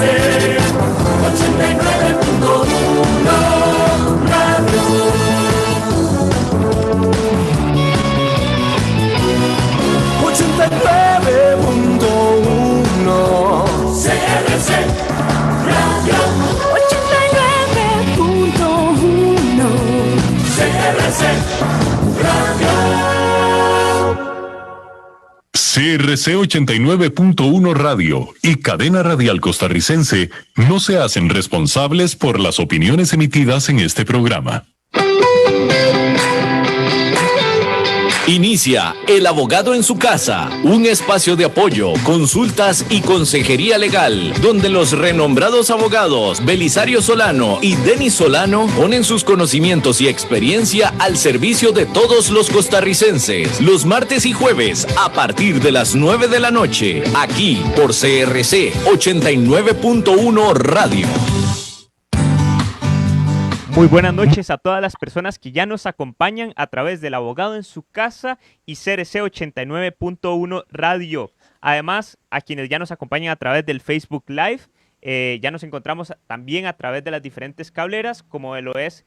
89.1 Radio. Ochenta y nueve punto uno CRC Radio. 89.1 CRC Radio. CRC 89.1 Radio y Cadena Radial Costarricense no se hacen responsables por las opiniones emitidas en este programa. Inicia El Abogado en su Casa, un espacio de apoyo, consultas y consejería legal, donde los renombrados abogados Belisario Solano y Denis Solano ponen sus conocimientos y experiencia al servicio de todos los costarricenses, los martes y jueves a partir de las 9 de la noche, aquí por CRC 89.1 Radio. Muy buenas noches a todas las personas que ya nos acompañan a través del Abogado en su Casa y CRC 89.1 Radio. Además, a quienes ya nos acompañan a través del Facebook Live, ya nos encontramos también a través de las diferentes cableras, como lo es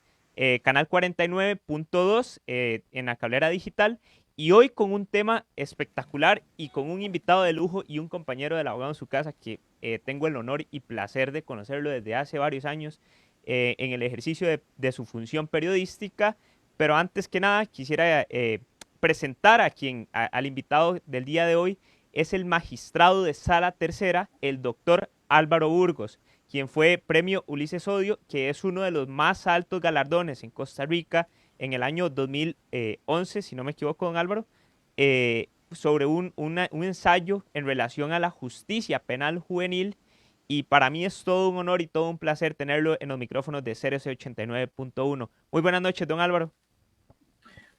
Canal 49.2 en la cablera digital. Y hoy con un tema espectacular y con un invitado de lujo y un compañero del Abogado en su Casa que tengo el honor y placer de conocerlo desde hace varios años. En el ejercicio de su función periodística, pero antes que nada quisiera presentar al invitado del día de hoy. Es el magistrado de Sala Tercera, el doctor Álvaro Burgos, quien fue premio Ulises Odio, que es uno de los más altos galardones en Costa Rica en el año 2011, si no me equivoco, don Álvaro, sobre un ensayo en relación a la justicia penal juvenil. Y para mí es todo un honor y todo un placer tenerlo en los micrófonos de CRC 89.1. Muy buenas noches, don Álvaro.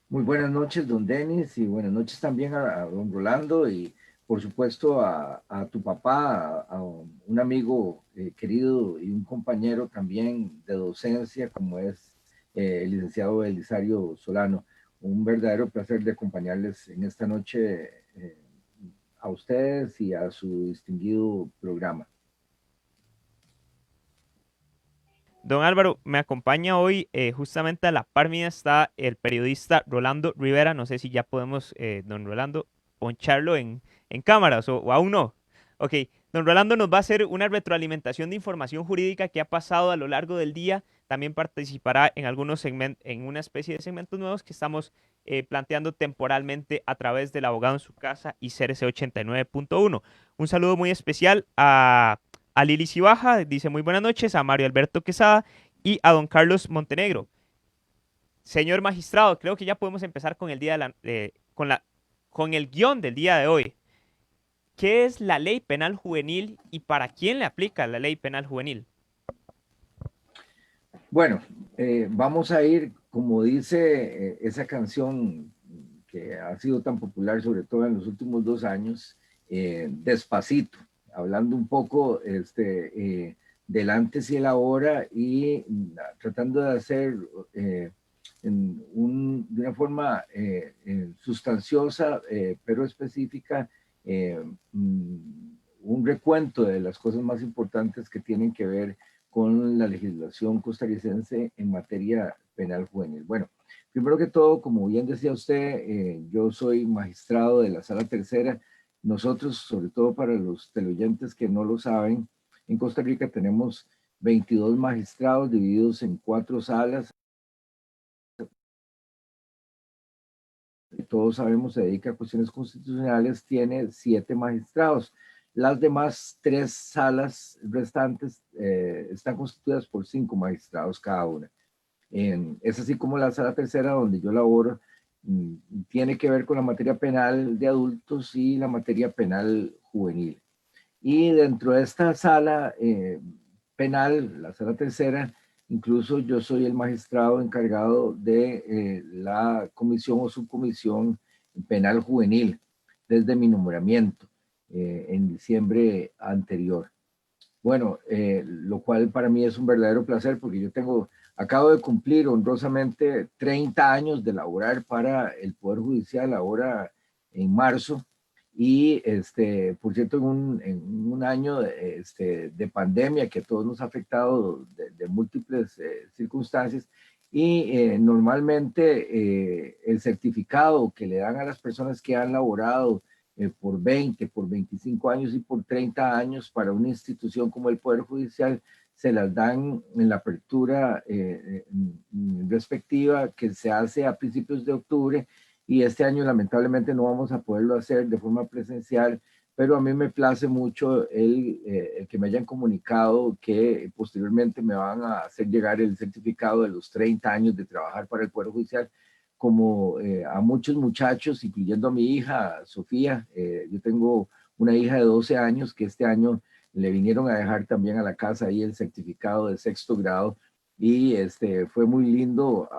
Muy buenas noches, don Denis, y buenas noches también a don Rolando y por supuesto a tu papá, a un amigo querido y un compañero también de docencia como es el licenciado Belisario Solano. Un verdadero placer de acompañarles en esta noche a ustedes y a su distinguido programa. Don Álvaro, me acompaña hoy, justamente a la par mía está el periodista Rolando Rivera. No sé si ya podemos, don Rolando, poncharlo en cámaras o aún no. Ok, don Rolando nos va a hacer una retroalimentación de información jurídica que ha pasado a lo largo del día. También participará en algunos segmentos, en una especie de segmentos nuevos que estamos planteando temporalmente a través del Abogado en su Casa y CRC 89.1. Un saludo muy especial a Lili Cibaja, dice muy buenas noches, a Mario Alberto Quesada y a don Carlos Montenegro. Señor magistrado, creo que ya podemos empezar con el con el guión del día de hoy. ¿Qué es la ley penal juvenil y para quién le aplica la ley penal juvenil? Bueno, vamos a ir, como dice esa canción que ha sido tan popular, sobre todo en los últimos 2 años, despacito, hablando un poco del antes y el ahora y tratando de hacer de una forma sustanciosa pero específica un recuento de las cosas más importantes que tienen que ver con la legislación costarricense en materia penal juvenil. Bueno, primero que todo, como bien decía usted, yo soy magistrado de la Sala Tercera. Nosotros, sobre todo para los teleoyentes que no lo saben, en Costa Rica tenemos 22 magistrados divididos en 4 salas. Todos sabemos se dedica a cuestiones constitucionales, tiene 7 magistrados. Las demás 3 salas restantes están constituidas por 5 magistrados cada una. Es así como la Sala Tercera, donde yo laboro, tiene que ver con la materia penal de adultos y la materia penal juvenil. Y dentro de esta sala penal, la Sala Tercera, incluso yo soy el magistrado encargado de la comisión o subcomisión penal juvenil desde mi nombramiento en diciembre anterior. Bueno, lo cual para mí es un verdadero placer porque yo acabo de cumplir honrosamente 30 años de laborar para el Poder Judicial ahora en marzo Y, por cierto, en un año de pandemia que a todos nos ha afectado de múltiples circunstancias, y normalmente el certificado que le dan a las personas que han laborado por 20, por 25 años y por 30 años para una institución como el Poder Judicial, se las dan en la apertura respectiva que se hace a principios de octubre, y este año lamentablemente no vamos a poderlo hacer de forma presencial, pero a mí me place mucho el que me hayan comunicado que posteriormente me van a hacer llegar el certificado de los 30 años de trabajar para el Poder Judicial, como a muchos muchachos, incluyendo a mi hija, Sofía. Yo tengo una hija de 12 años que este año le vinieron a dejar también a la casa ahí el certificado de 6º grado, y fue muy lindo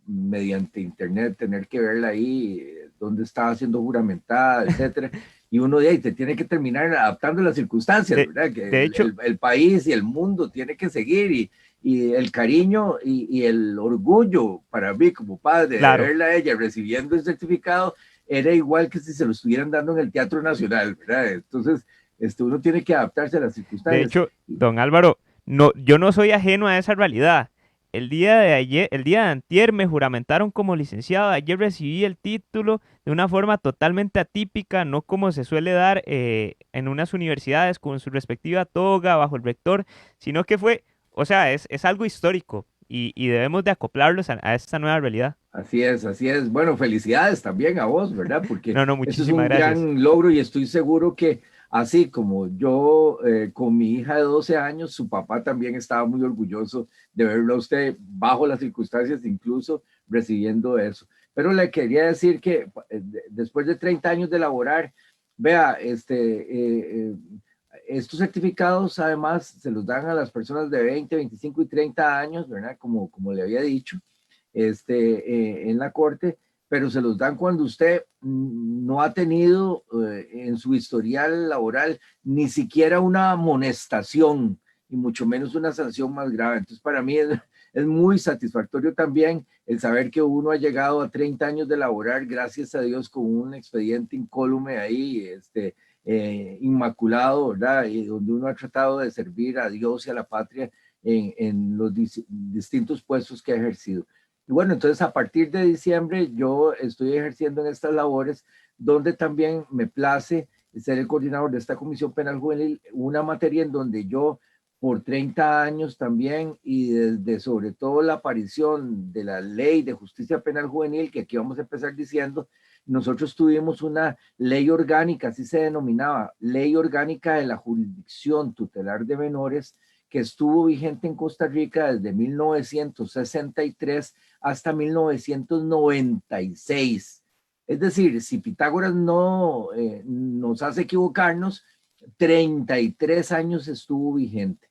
mediante internet tener que verla ahí, donde estaba siendo juramentada, etcétera. Y uno de ahí te tiene que terminar adaptando a las circunstancias, ¿verdad? Que de hecho, el país y el mundo tiene que seguir, y el cariño y el orgullo para mí como padre claro. de verla a ella recibiendo el certificado era igual que si se lo estuvieran dando en el Teatro Nacional, ¿verdad? Entonces, uno tiene que adaptarse a las De circunstancias. hecho, don Álvaro, no, yo no soy ajeno a esa realidad. El día de ayer, el día de antier me juramentaron como licenciado. Ayer recibí el título de una forma totalmente atípica, no como se suele dar en unas universidades con su respectiva toga bajo el rector, sino que fue, o sea, es algo histórico y debemos de acoplarlos a esta nueva realidad. Así es, así es. Bueno, felicidades también a vos, ¿verdad? Porque No, no, eso es muchísimas un gracias. gran logro, y estoy seguro que así como yo con mi hija de 12 años, su papá también estaba muy orgulloso de verlo a usted bajo las circunstancias, incluso recibiendo eso. Pero le quería decir que después de 30 años de laborar, vea, estos certificados además se los dan a las personas de 20, 25 y 30 años, ¿verdad? Como le había dicho en la corte, pero se los dan cuando usted no ha tenido en su historial laboral ni siquiera una amonestación, y mucho menos una sanción más grave. Entonces, para mí es muy satisfactorio también el saber que uno ha llegado a 30 años de laborar, gracias a Dios, con un expediente incólume ahí, inmaculado, ¿verdad? Y donde uno ha tratado de servir a Dios y a la patria en los distintos puestos que ha ejercido. Y bueno, entonces a partir de diciembre yo estoy ejerciendo en estas labores, donde también me place ser el coordinador de esta Comisión Penal Juvenil, una materia en donde yo por 30 años también, y desde sobre todo la aparición de la Ley de Justicia Penal Juvenil, que aquí vamos a empezar diciendo, nosotros tuvimos una ley orgánica, así se denominaba, Ley Orgánica de la Jurisdicción Tutelar de Menores, que estuvo vigente en Costa Rica desde 1963 hasta 1996. Es decir, si Pitágoras no nos hace equivocarnos, 33 años estuvo vigente.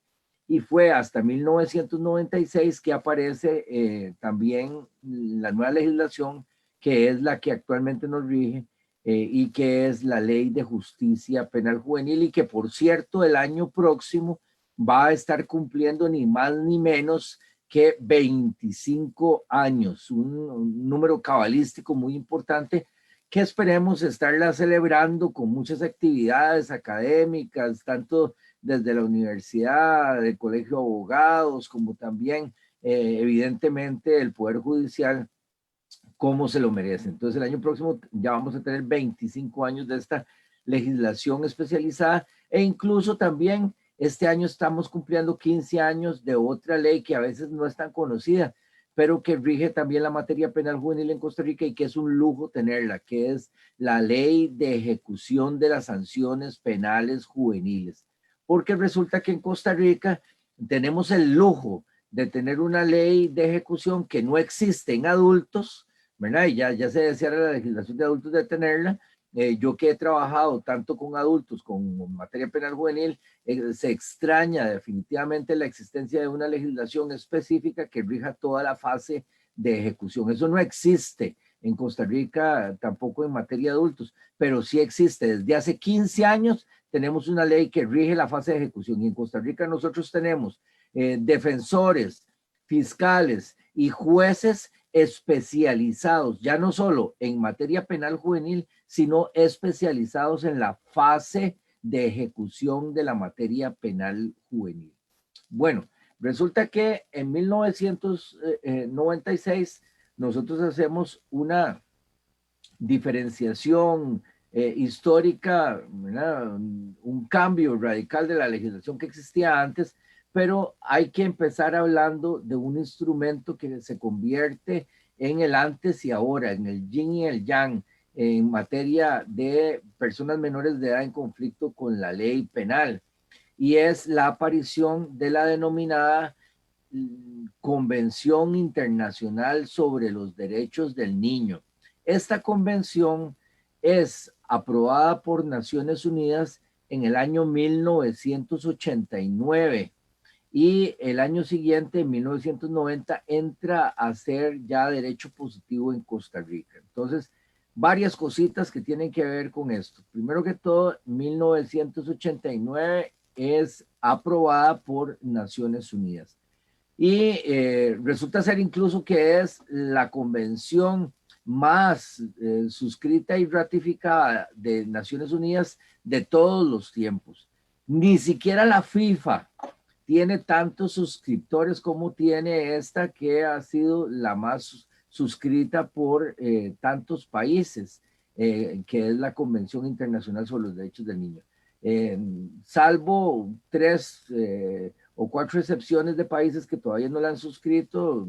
Y fue hasta 1996 que aparece también la nueva legislación, que es la que actualmente nos rige, y que es la Ley de Justicia Penal Juvenil, y que por cierto el año próximo va a estar cumpliendo ni más ni menos que 25 años, un número cabalístico muy importante, que esperemos estarla celebrando con muchas actividades académicas, tanto desde la universidad, el Colegio de Abogados, como también evidentemente el Poder Judicial, como se lo merece. Entonces el año próximo ya vamos a tener 25 años de esta legislación especializada, e incluso también este año estamos cumpliendo 15 años de otra ley que a veces no es tan conocida, pero que rige también la materia penal juvenil en Costa Rica, y que es un lujo tenerla, que es la Ley de Ejecución de las Sanciones Penales Juveniles. Porque resulta que en Costa Rica tenemos el lujo de tener una ley de ejecución que no existe en adultos, ¿verdad? Y ya se decía la legislación de adultos de tenerla. Yo que he trabajado tanto con adultos, con materia penal juvenil, se extraña definitivamente la existencia de una legislación específica que rija toda la fase de ejecución. Eso no existe en Costa Rica, tampoco en materia de adultos, pero sí existe. Desde hace 15 años tenemos una ley que rige la fase de ejecución, y en Costa Rica nosotros tenemos defensores, fiscales y jueces especializados, ya no solo en materia penal juvenil, sino especializados en la fase de ejecución de la materia penal juvenil. Bueno, resulta que en 1996 nosotros hacemos una diferenciación histórica, ¿verdad? Un cambio radical de la legislación que existía antes, pero hay que empezar hablando de un instrumento que se convierte en el antes y ahora, en el yin y el yang, en materia de personas menores de edad en conflicto con la ley penal, y es la aparición de la denominada Convención Internacional sobre los Derechos del Niño. Esta convención es aprobada por Naciones Unidas en el año 1989 y el año siguiente, en 1990, entra a ser ya derecho positivo en Costa Rica. Entonces, varias cositas que tienen que ver con esto. Primero que todo, 1989 es aprobada por Naciones Unidas. Y resulta ser incluso que es la convención más suscrita y ratificada de Naciones Unidas de todos los tiempos. Ni siquiera la FIFA tiene tantos suscriptores como tiene esta, que ha sido la más suscrita por tantos países, que es la Convención Internacional sobre los Derechos del Niño. Salvo 3 o 4 excepciones de países que todavía no la han suscrito,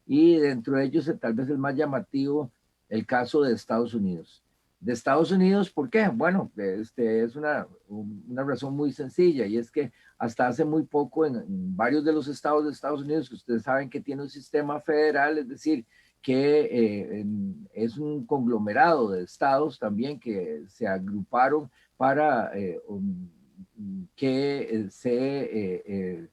y dentro de ellos tal vez el más llamativo, el caso de Estados Unidos. De Estados Unidos, ¿por qué? Bueno, es una razón muy sencilla, y es que hasta hace muy poco en varios de los estados de Estados Unidos, que ustedes saben que tiene un sistema federal, es decir, que es un conglomerado de estados también que se agruparon para que se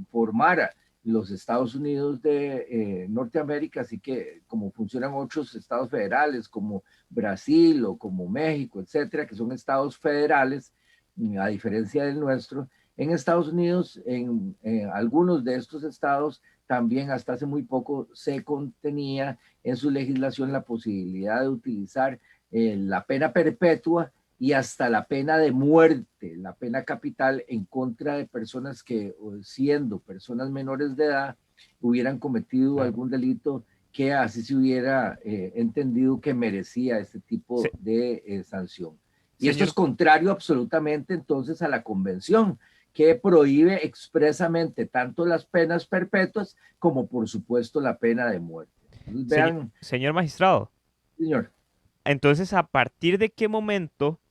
formara los Estados Unidos de Norteamérica, así que como funcionan otros estados federales como Brasil o como México, etcétera, que son estados federales, a diferencia del nuestro. En Estados Unidos, en algunos de estos estados, también hasta hace muy poco se contenía en su legislación la posibilidad de utilizar la pena perpetua y hasta la pena de muerte, la pena capital, en contra de personas que, siendo personas menores de edad, hubieran cometido algún delito que así se hubiera entendido que merecía este tipo de sanción. Y esto es contrario absolutamente entonces a la convención, que prohíbe expresamente tanto las penas perpetuas como por supuesto la pena de muerte. Entonces, vean, señor magistrado. Señor. Entonces, ¿a partir de qué momento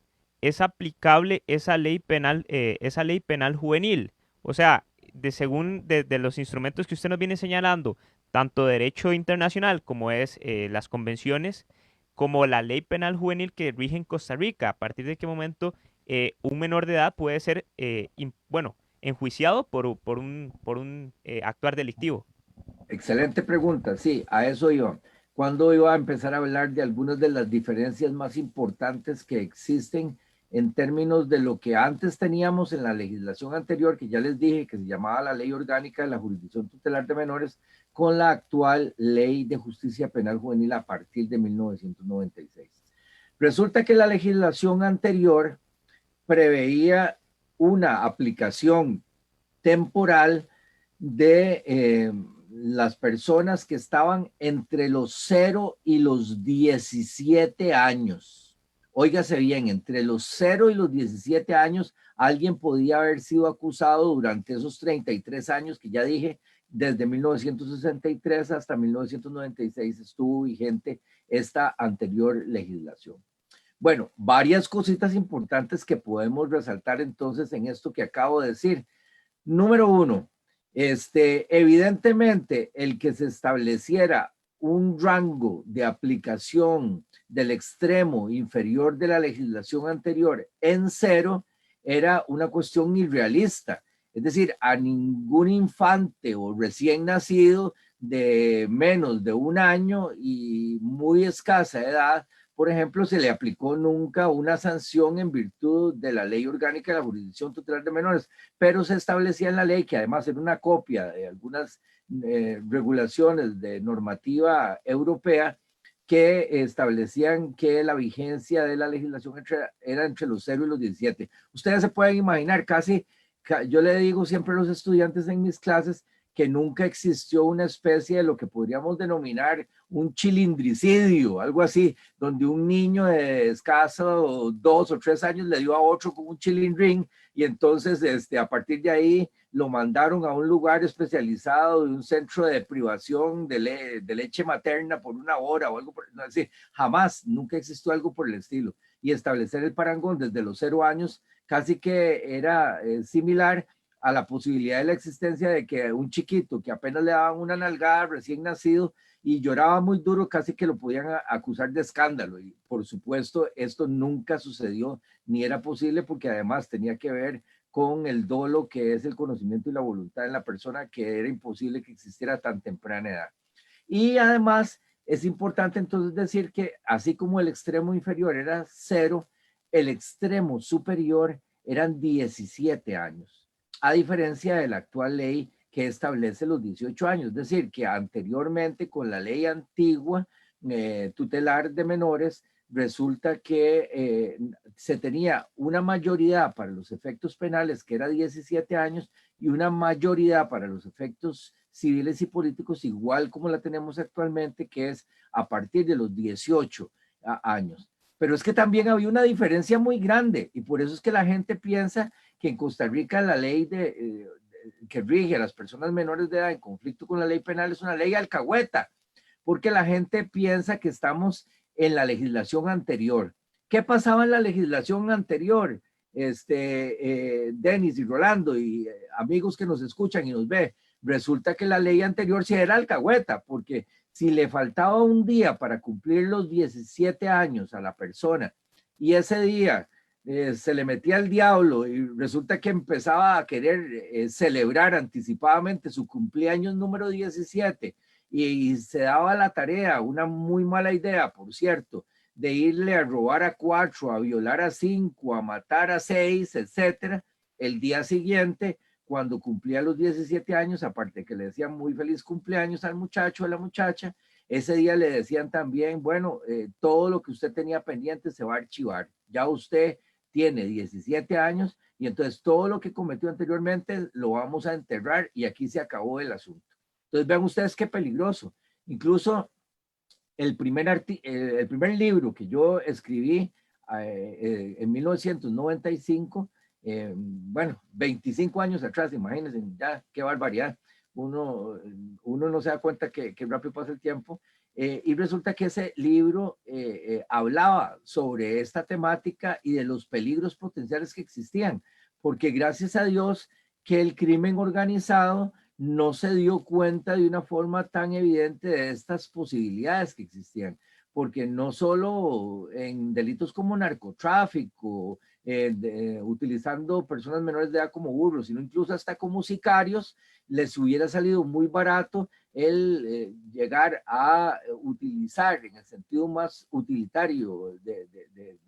es aplicable esa ley penal juvenil? O sea, según los instrumentos que usted nos viene señalando, tanto derecho internacional como es las convenciones, como la ley penal juvenil que rige en Costa Rica, ¿a partir de qué momento un menor de edad puede ser, enjuiciado por un actuar delictivo? Excelente pregunta, sí, a eso iba. ¿Cuándo iba a empezar a hablar de algunas de las diferencias más importantes que existen en términos de lo que antes teníamos en la legislación anterior, que ya les dije que se llamaba la Ley Orgánica de la Jurisdicción Tutelar de Menores, con la actual Ley de Justicia Penal Juvenil a partir de 1996? Resulta que la legislación anterior preveía una aplicación temporal de las personas que estaban entre los 0 y los 17 años. Óigase bien, entre los 0 y los 17 años, alguien podía haber sido acusado durante esos 33 años que ya dije, desde 1963 hasta 1996 estuvo vigente esta anterior legislación. Bueno, varias cositas importantes que podemos resaltar entonces en esto que acabo de decir. Número 1, evidentemente el que se estableciera un rango de aplicación del extremo inferior de la legislación anterior en 0 era una cuestión irrealista. Es decir, a ningún infante o recién nacido de menos de 1 año y muy escasa edad, por ejemplo, se le aplicó nunca una sanción en virtud de la Ley Orgánica de la Jurisdicción Tutelar de Menores, pero se establecía en la ley, que además era una copia de algunas regulaciones de normativa europea, que establecían que la vigencia de la legislación era entre los 0 y los 17. Ustedes se pueden imaginar, yo le digo siempre a los estudiantes en mis clases que nunca existió una especie de lo que podríamos denominar un chilindricidio, algo así, donde un niño de escaso 2 o 3 años le dio a otro con un chilindrín y entonces a partir de ahí lo mandaron a un lugar especializado de un centro de privación de leche materna por 1 hora o algo por no, así. Jamás, nunca existió algo por el estilo. Y establecer el parangón desde los 0 años casi que era similar a la posibilidad de la existencia de que un chiquito que apenas le daban una nalgada recién nacido y lloraba muy duro, casi que lo podían acusar de escándalo. Y por supuesto, esto nunca sucedió ni era posible porque además tenía que ver con el dolo que es el conocimiento y la voluntad en la persona, que era imposible que existiera a tan temprana edad. Y además es importante entonces decir que así como el extremo inferior era 0, el extremo superior eran 17 años. A diferencia de la actual ley que establece los 18 años, es decir, que anteriormente con la ley antigua tutelar de menores, resulta que se tenía una mayoría para los efectos penales que era 17 años y una mayoría para los efectos civiles y políticos igual como la tenemos actualmente, que es a partir de los 18 años. Pero es que también había una diferencia muy grande y por eso es que la gente piensa que en Costa Rica la ley que rige a las personas menores de edad en conflicto con la ley penal es una ley alcahueta, porque la gente piensa que estamos en la legislación anterior. ¿Qué pasaba en la legislación anterior? Denis y Rolando y amigos que nos escuchan y nos ve, resulta que la ley anterior sí era alcahueta, porque si le faltaba un día para cumplir los 17 años a la persona y ese día se le metía el diablo y resulta que empezaba a querer celebrar anticipadamente su cumpleaños número 17 y se daba la tarea, una muy mala idea, por cierto, de irle a robar a 4, a violar a 5, a matar a 6, etcétera, el día siguiente, cuando cumplía los 17 años, aparte que le decían muy feliz cumpleaños al muchacho o a la muchacha, ese día le decían también, bueno, todo lo que usted tenía pendiente se va a archivar. Ya usted tiene 17 años y entonces todo lo que cometió anteriormente lo vamos a enterrar y aquí se acabó el asunto. Entonces vean ustedes qué peligroso. Incluso el primer libro que yo escribí en 1995, bueno, 25 años atrás, imagínense, ya qué barbaridad. Uno no se da cuenta que rápido pasa el tiempo. Y resulta que ese libro hablaba sobre esta temática y de los peligros potenciales que existían, porque gracias a Dios que el crimen organizado no se dio cuenta de una forma tan evidente de estas posibilidades que existían, porque no solo en delitos como narcotráfico, utilizando personas menores de edad como burros, sino incluso hasta como sicarios, les hubiera salido muy barato el llegar a utilizar, en el sentido más utilitario de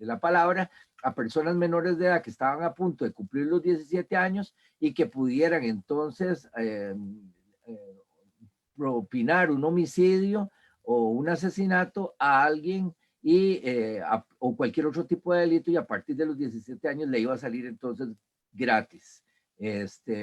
la palabra, a personas menores de edad que estaban a punto de cumplir los 17 años y que pudieran entonces propinar un homicidio o un asesinato a alguien o cualquier otro tipo de delito, y a partir de los 17 años le iba a salir entonces gratis.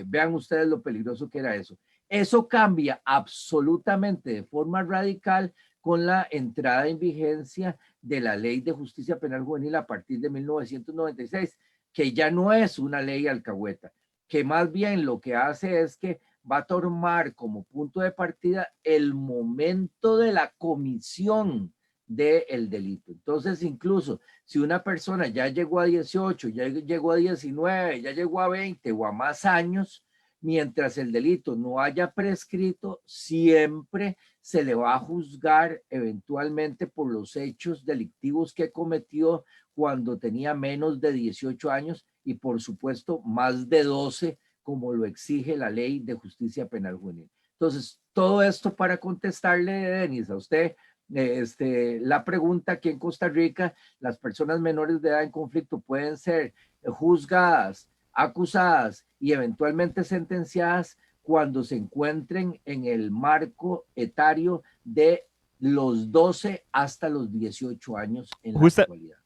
Vean ustedes lo peligroso que era eso. Eso cambia absolutamente de forma radical con la entrada en vigencia de la Ley de Justicia Penal Juvenil a partir de 1996, que ya no es una ley alcahueta, que más bien lo que hace es que va a tomar como punto de partida el momento de la comisión del delito. Entonces, incluso si una persona ya llegó a 18, ya llegó a 19, ya llegó a 20 o a más años, mientras el delito no haya prescrito, siempre se le va a juzgar eventualmente por los hechos delictivos que cometió cuando tenía menos de 18 años y por supuesto más de 12, como lo exige la Ley de Justicia Penal Juvenil. Entonces, todo esto para contestarle, Denis, a usted, la pregunta: aquí en Costa Rica las personas menores de edad en conflicto pueden ser juzgadas, acusadas y eventualmente sentenciadas cuando se encuentren en el marco etario de los 12 hasta los 18 años en la Justa- actualidad.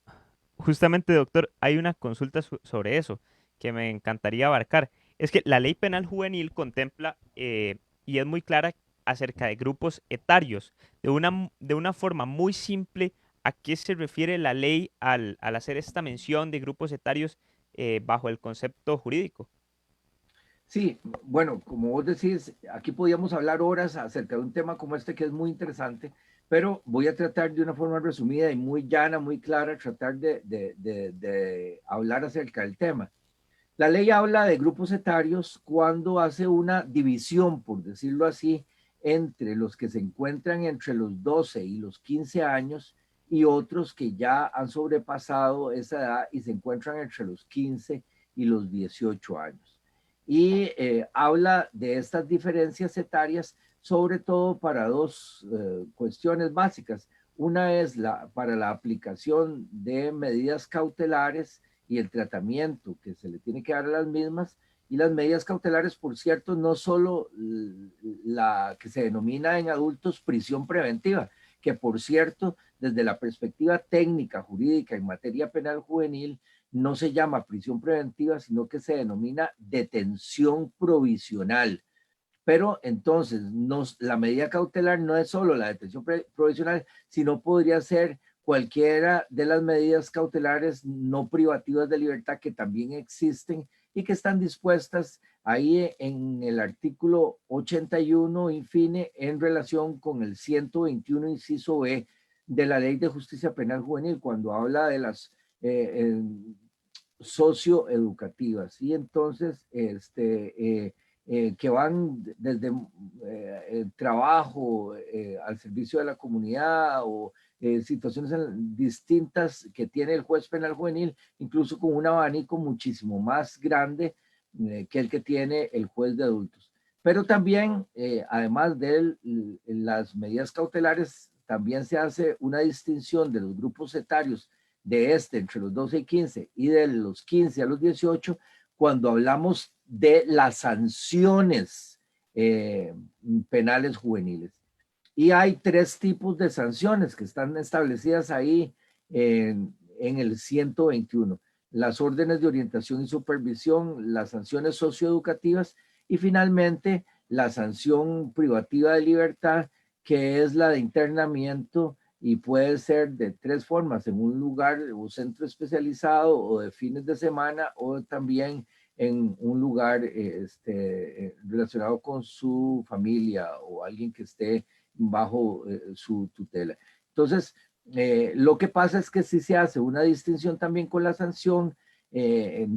Justamente, doctor, hay una consulta sobre eso que me encantaría abarcar. Es que la ley penal juvenil contempla y es muy clara acerca de grupos etarios. De una forma muy simple, ¿a qué se refiere la ley al hacer esta mención de grupos etarios bajo el concepto jurídico? Sí, bueno, como vos decís, aquí podíamos hablar horas acerca de un tema como este que es muy interesante, pero voy a tratar de una forma resumida y muy llana, muy clara, tratar de hablar acerca del tema. La ley habla de grupos etarios cuando hace una división, por decirlo así, entre los que se encuentran entre los 12 y los 15 años y otros que ya han sobrepasado esa edad y se encuentran entre los 15 y los 18 años. Y habla de estas diferencias etarias sobre todo para dos cuestiones básicas. Una es para la aplicación de medidas cautelares y el tratamiento que se le tiene que dar a las mismas. Y las medidas cautelares, por cierto, no solo la que se denomina en adultos prisión preventiva, que por cierto, desde la perspectiva técnica, jurídica, en materia penal juvenil, no se llama prisión preventiva, sino que se denomina detención provisional. Pero entonces, la medida cautelar no es solo la detención provisional, sino podría ser cualquiera de las medidas cautelares no privativas de libertad que también existen y que están dispuestas ahí en el artículo 81, infine, en relación con el 121, inciso B, de la Ley de Justicia Penal Juvenil, cuando habla de las socioeducativas. Y entonces, que van desde el trabajo al servicio de la comunidad o situaciones distintas que tiene el juez penal juvenil, incluso con un abanico muchísimo más grande que el que tiene el juez de adultos. Pero también, además de las medidas cautelares, también se hace una distinción de los grupos etarios de entre los 12 y 15 y de los 15 a los 18 cuando hablamos de las sanciones penales juveniles. Y hay tres tipos de sanciones que están establecidas ahí en el 121. Las órdenes de orientación y supervisión, las sanciones socioeducativas y finalmente la sanción privativa de libertad, que es la de internamiento y puede ser de tres formas, en un lugar o centro especializado o de fines de semana o también en un lugar relacionado con su familia o alguien que esté bajo su tutela. Entonces, lo que pasa es que sí se hace una distinción también con la sanción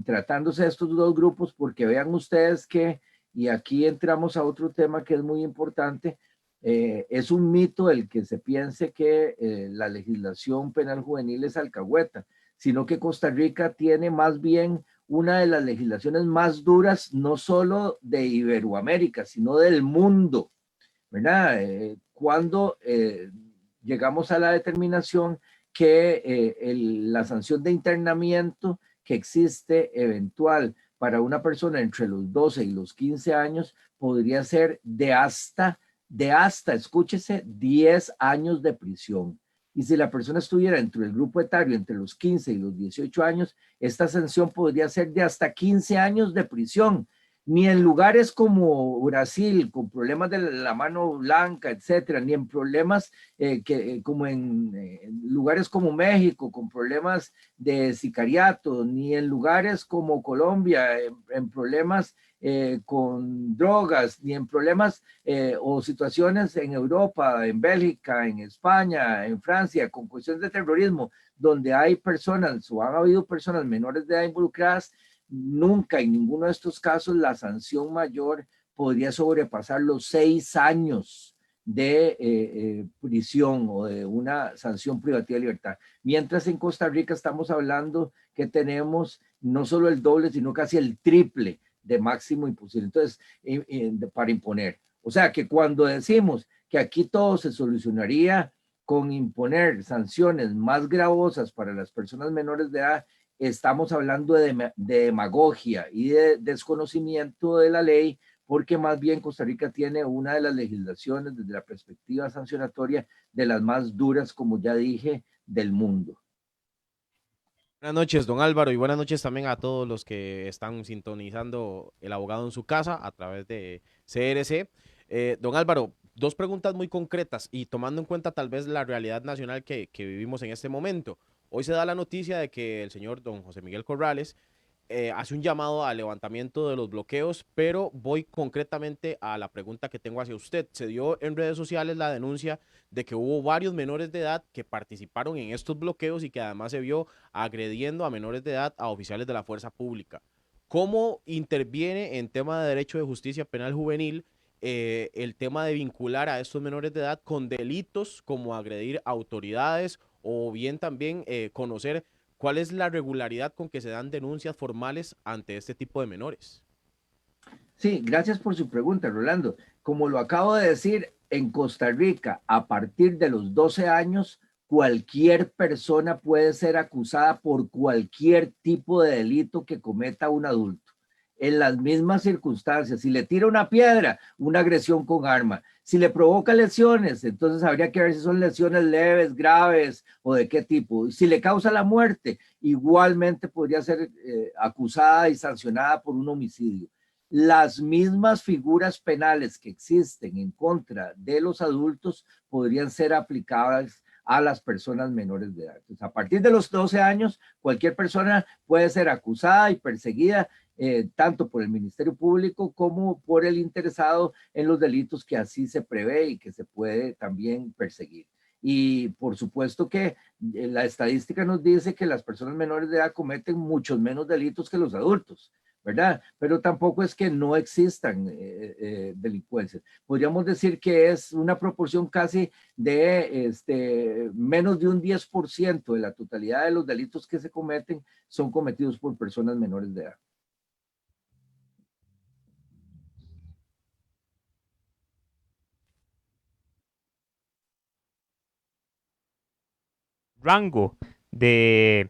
tratándose de estos dos grupos, porque vean ustedes que, y aquí entramos a otro tema que es muy importante, es un mito el que se piense que la legislación penal juvenil es alcahueta, sino que Costa Rica tiene más bien una de las legislaciones más duras, no solo de Iberoamérica, sino del mundo, ¿verdad? Cuando llegamos a la determinación que la sanción de internamiento que existe eventual para una persona entre los 12 y los 15 años podría ser de hasta, escúchese, 10 años de prisión. Y si la persona estuviera entre el grupo etario entre los 15 y los 18 años, esta sanción podría ser de hasta 15 años de prisión. Ni en lugares como Brasil, con problemas de la mano blanca, etcétera, ni en problemas como en lugares como México, con problemas de sicariato, ni en lugares como Colombia, en problemas con drogas, ni en problemas o situaciones en Europa, en Bélgica, en España, en Francia, con cuestiones de terrorismo, donde hay personas o han habido personas menores de edad involucradas. Nunca en ninguno de estos casos la sanción mayor podría sobrepasar los 6 años de prisión o de una sanción privativa de libertad. Mientras en Costa Rica estamos hablando que tenemos no solo el doble, sino casi el triple de máximo imposible. Entonces, para imponer. O sea, que cuando decimos que aquí todo se solucionaría con imponer sanciones más gravosas para las personas menores de edad, estamos hablando de demagogia y de desconocimiento de la ley, porque más bien Costa Rica tiene una de las legislaciones desde la perspectiva sancionatoria de las más duras, como ya dije, del mundo. Buenas noches, don Álvaro, y buenas noches también a todos los que están sintonizando El Abogado en su Casa a través de CRC. Don Álvaro, dos preguntas muy concretas y tomando en cuenta tal vez la realidad nacional que vivimos en este momento. Hoy se da la noticia de que el señor don José Miguel Corrales hace un llamado al levantamiento de los bloqueos, pero voy concretamente a la pregunta que tengo hacia usted. Se dio en redes sociales la denuncia de que hubo varios menores de edad que participaron en estos bloqueos y que además se vio agrediendo a menores de edad a oficiales de la fuerza pública. ¿Cómo interviene en tema de derecho de justicia penal juvenil el tema de vincular a estos menores de edad con delitos como agredir autoridades o bien también conocer cuál es la regularidad con que se dan denuncias formales ante este tipo de menores? Sí, gracias por su pregunta, Rolando. Como lo acabo de decir, en Costa Rica, a partir de los 12 años, cualquier persona puede ser acusada por cualquier tipo de delito que cometa un adulto. En las mismas circunstancias, si le tira una piedra, una agresión con arma. Si le provoca lesiones, entonces habría que ver si son lesiones leves, graves o de qué tipo. Si le causa la muerte, igualmente podría ser acusada y sancionada por un homicidio. Las mismas figuras penales que existen en contra de los adultos podrían ser aplicadas a las personas menores de edad. Entonces, a partir de los 12 años, cualquier persona puede ser acusada y perseguida tanto por el Ministerio Público como por el interesado en los delitos que así se prevé y que se puede también perseguir. Y por supuesto que la estadística nos dice que las personas menores de edad cometen muchos menos delitos que los adultos, ¿verdad? Pero tampoco es que no existan delincuencias. Podríamos decir que es una proporción casi de menos de un 10% de la totalidad de los delitos que se cometen son cometidos por personas menores de edad. Rango de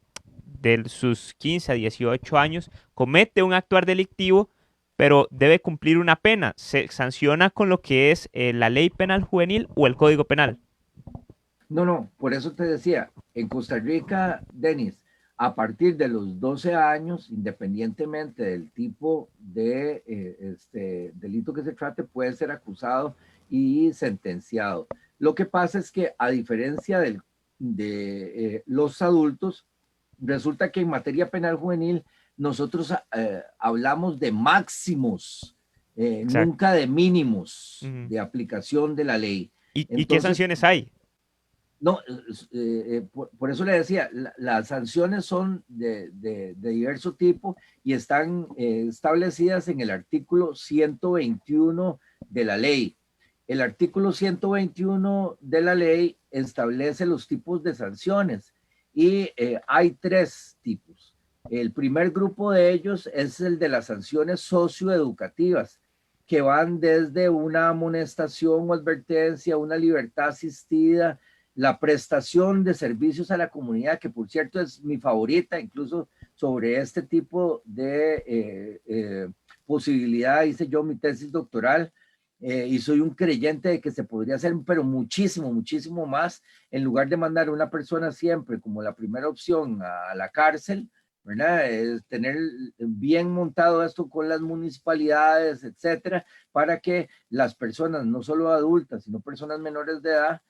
sus 15 a 18 años, comete un actuar delictivo, pero debe cumplir una pena. Se sanciona con lo que es la ley penal juvenil o el código penal. No, por eso te decía, en Costa Rica, Denis, a partir de los 12 años, independientemente del tipo de delito que se trate, puede ser acusado y sentenciado. Lo que pasa es que a diferencia de los adultos, resulta que en materia penal juvenil nosotros hablamos de máximos, nunca de mínimos de aplicación de la ley. ¿Y qué sanciones hay? No, por eso le decía, las sanciones son de diverso tipo y están establecidas en el artículo 121 de la ley. El artículo 121 de la ley establece los tipos de sanciones y hay 3 tipos. El primer grupo de ellos es el de las sanciones socioeducativas, que van desde una amonestación o advertencia, una libertad asistida, la prestación de servicios a la comunidad, que por cierto es mi favorita, incluso sobre este tipo de posibilidad hice yo mi tesis doctoral y soy un creyente de que se podría hacer, pero muchísimo, muchísimo más, en lugar de mandar a una persona siempre como la primera opción a la cárcel, ¿verdad? Es tener bien montado esto con las municipalidades, etcétera, para que las personas, no solo adultas, sino personas menores de edad,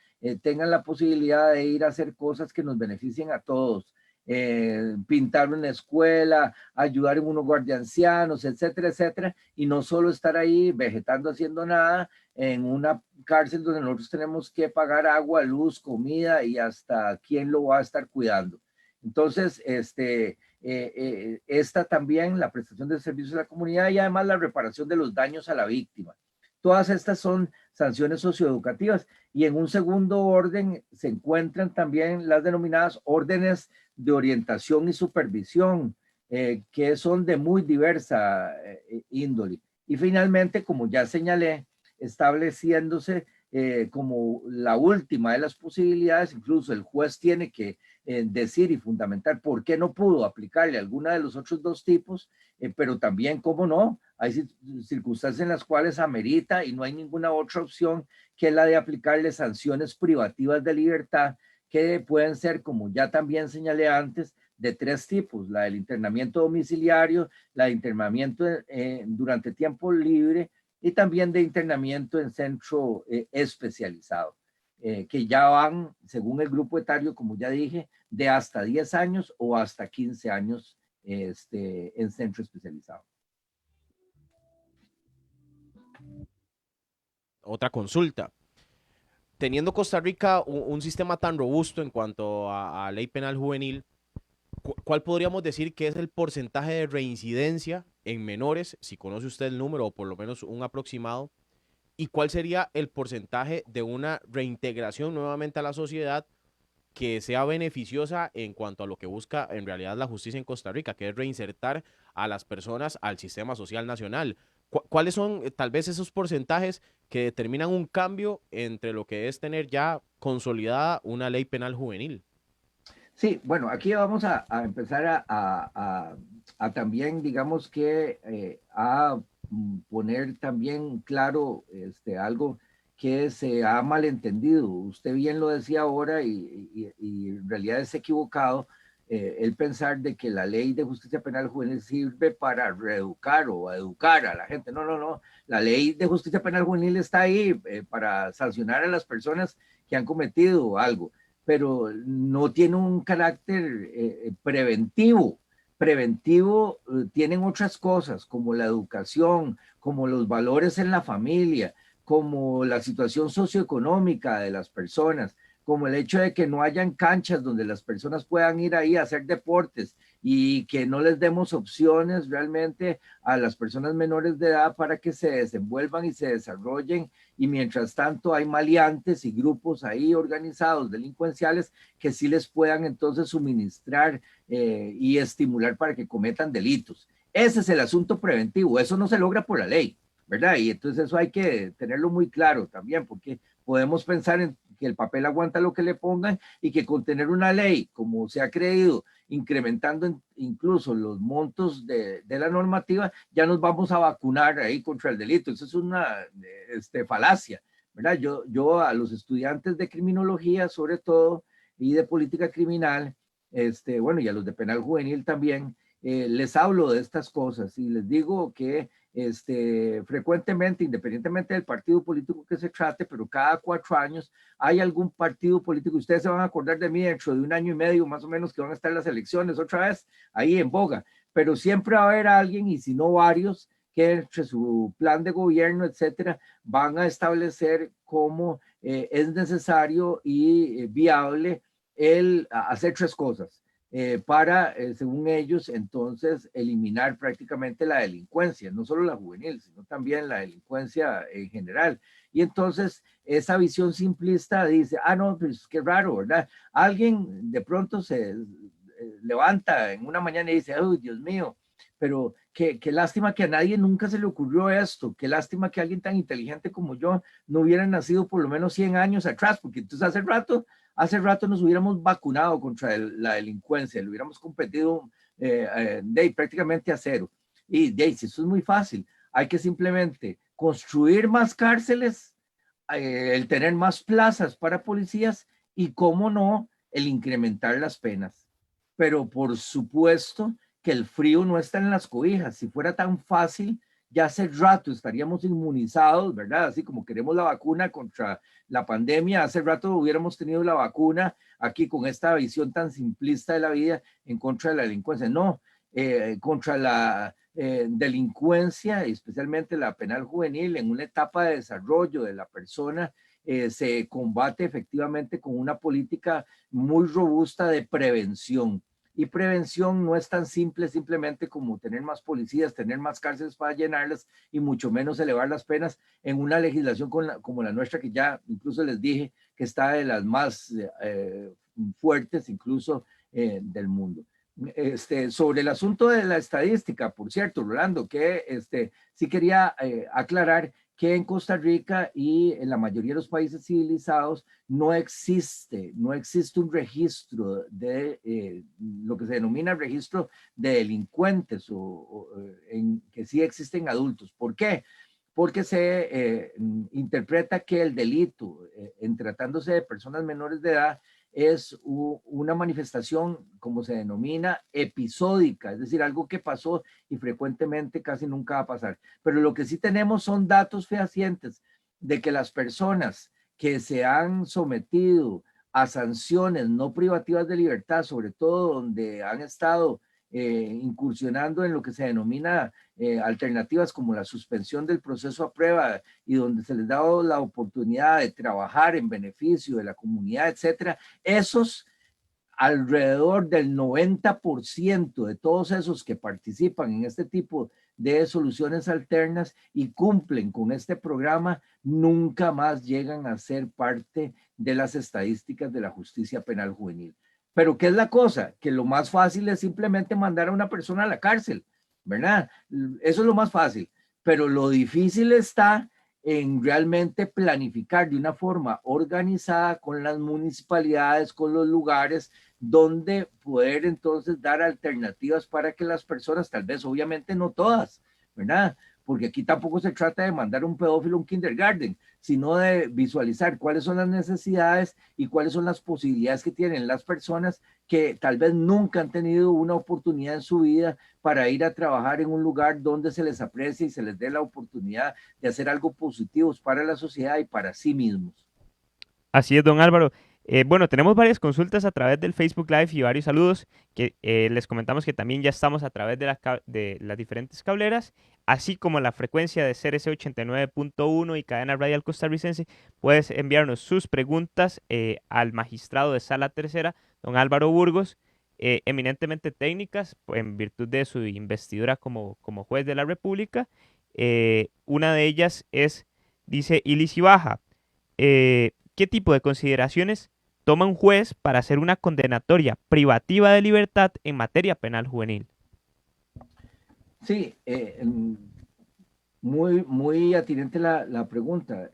tengan la posibilidad de ir a hacer cosas que nos beneficien a todos. Pintar una escuela, ayudar en un hogar de ancianos, etcétera, etcétera, y no solo estar ahí vegetando haciendo nada en una cárcel donde nosotros tenemos que pagar agua, luz, comida y hasta quién lo va a estar cuidando. Entonces, esta también, la prestación de servicios a la comunidad y además la reparación de los daños a la víctima. Todas estas son sanciones socioeducativas y en un segundo orden se encuentran también las denominadas órdenes de orientación y supervisión, que son de muy diversa índole. Y finalmente, como ya señalé, estableciéndose como la última de las posibilidades, incluso el juez tiene que decir y fundamentar por qué no pudo aplicarle alguna de los otros dos tipos, pero también, cómo no, hay circunstancias en las cuales amerita y no hay ninguna otra opción que la de aplicarle sanciones privativas de libertad, que pueden ser, como ya también señalé antes, de tres tipos: la del internamiento domiciliario, la de internamiento durante tiempo libre y también de internamiento en centro especializado, que ya van, según el grupo etario, como ya dije, de hasta 10 años o hasta 15 años en centro especializado. Otra consulta. Teniendo Costa Rica un sistema tan robusto en cuanto a ley penal juvenil, ¿cuál podríamos decir que es el porcentaje de reincidencia en menores, si conoce usted el número o por lo menos un aproximado? ¿Y cuál sería el porcentaje de una reintegración nuevamente a la sociedad que sea beneficiosa en cuanto a lo que busca en realidad la justicia en Costa Rica, que es reinsertar a las personas al sistema social nacional? ¿Cuáles son tal vez esos porcentajes que determinan un cambio entre lo que es tener ya consolidada una ley penal juvenil? Sí, bueno, aquí vamos a empezar a también, digamos que, a poner también claro algo que se ha malentendido. Usted bien lo decía ahora y en realidad es equivocado el pensar de que la ley de justicia penal juvenil sirve para reeducar o educar a la gente. No, no, no. La ley de justicia penal juvenil está ahí para sancionar a las personas que han cometido algo, pero no tiene un carácter preventivo. Preventivo tienen otras cosas, como la educación, como los valores en la familia, como la situación socioeconómica de las personas, como el hecho de que no hayan canchas donde las personas puedan ir ahí a hacer deportes y que no les demos opciones realmente a las personas menores de edad para que se desenvuelvan y se desarrollen, y mientras tanto hay maleantes y grupos ahí organizados delincuenciales que sí les puedan entonces suministrar y estimular para que cometan delitos. Ese es el asunto preventivo, eso no se logra por la ley, ¿verdad? Y entonces eso hay que tenerlo muy claro también, porque podemos pensar en que el papel aguanta lo que le pongan y que con tener una ley, como se ha creído, incrementando incluso los montos de la normativa, ya nos vamos a vacunar ahí contra el delito. Eso es una falacia, ¿verdad? Yo a los estudiantes de criminología, sobre todo, y de política criminal, bueno, y a los de penal juvenil también, les hablo de estas cosas y les digo que frecuentemente, independientemente del partido político que se trate, pero cada 4 años hay algún partido político, ustedes se van a acordar de mí dentro de 1 año y medio más o menos, que van a estar las elecciones otra vez ahí en boga, pero siempre va a haber alguien, y si no varios, que entre su plan de gobierno, etcétera, van a establecer cómo es necesario y viable el hacer 3 cosas. Para, según ellos, entonces eliminar prácticamente la delincuencia, no solo la juvenil, sino también la delincuencia en general. Y entonces esa visión simplista dice, ah, no, pues qué raro, ¿verdad? Alguien de pronto se levanta en una mañana y dice, oh, Dios mío, pero qué lástima que a nadie nunca se le ocurrió esto, qué lástima que alguien tan inteligente como yo no hubiera nacido por lo menos 100 años atrás, porque entonces hace rato nos hubiéramos vacunado contra la delincuencia, lo hubiéramos competido prácticamente a cero. Y eso es muy fácil, hay que simplemente construir más cárceles, el tener más plazas para policías y, cómo no, el incrementar las penas. Pero por supuesto que el frío no está en las cobijas. Si fuera tan fácil, ya hace rato estaríamos inmunizados, ¿verdad? Así como queremos la vacuna contra la pandemia, hace rato hubiéramos tenido la vacuna aquí con esta visión tan simplista de la vida en contra de la delincuencia. No, contra la delincuencia, especialmente la penal juvenil, en una etapa de desarrollo de la persona, se combate efectivamente con una política muy robusta de prevención. Y prevención no es tan simple simplemente como tener más policías, tener más cárceles para llenarlas y mucho menos elevar las penas en una legislación como la nuestra, que ya incluso les dije que está de las más fuertes incluso del mundo. Sobre el asunto de la estadística, por cierto, Rolando, que sí quería aclarar que en Costa Rica y en la mayoría de los países civilizados no existe un registro de lo que se denomina registro de delincuentes que sí existen adultos. ¿Por qué? Porque se interpreta que el delito, en tratándose de personas menores de edad, es una manifestación, como se denomina, episódica, es decir, algo que pasó y frecuentemente casi nunca va a pasar. Pero lo que sí tenemos son datos fehacientes de que las personas que se han sometido a sanciones no privativas de libertad, sobre todo donde han estado incursionando en lo que se denomina alternativas como la suspensión del proceso a prueba y donde se les da la oportunidad de trabajar en beneficio de la comunidad, etcétera, esos alrededor del 90% de todos esos que participan en este tipo de soluciones alternas y cumplen con este programa, nunca más llegan a ser parte de las estadísticas de la justicia penal juvenil. Pero ¿qué es la cosa? Que lo más fácil es simplemente mandar a una persona a la cárcel, ¿verdad? Eso es lo más fácil. Pero lo difícil está en realmente planificar de una forma organizada con las municipalidades, con los lugares, donde poder entonces dar alternativas para que las personas, tal vez obviamente no todas, ¿verdad? Porque aquí tampoco se trata de mandar un pedófilo a un kindergarten, sino de visualizar cuáles son las necesidades y cuáles son las posibilidades que tienen las personas que tal vez nunca han tenido una oportunidad en su vida para ir a trabajar en un lugar donde se les aprecie y se les dé la oportunidad de hacer algo positivo para la sociedad y para sí mismos. Así es, don Álvaro. Bueno, tenemos varias consultas a través del Facebook Live y varios saludos que les comentamos que también ya estamos a través de las diferentes cableras, así como la frecuencia de CRC 89.1 y cadena radial costarricense. Puedes enviarnos sus preguntas al magistrado de Sala Tercera, don Álvaro Burgos, eminentemente técnicas, en virtud de su investidura como juez de la República. Una de ellas dice Ilisi Baja. ¿Qué tipo de consideraciones toma un juez para hacer una condenatoria privativa de libertad en materia penal juvenil? Sí, muy atinente la pregunta.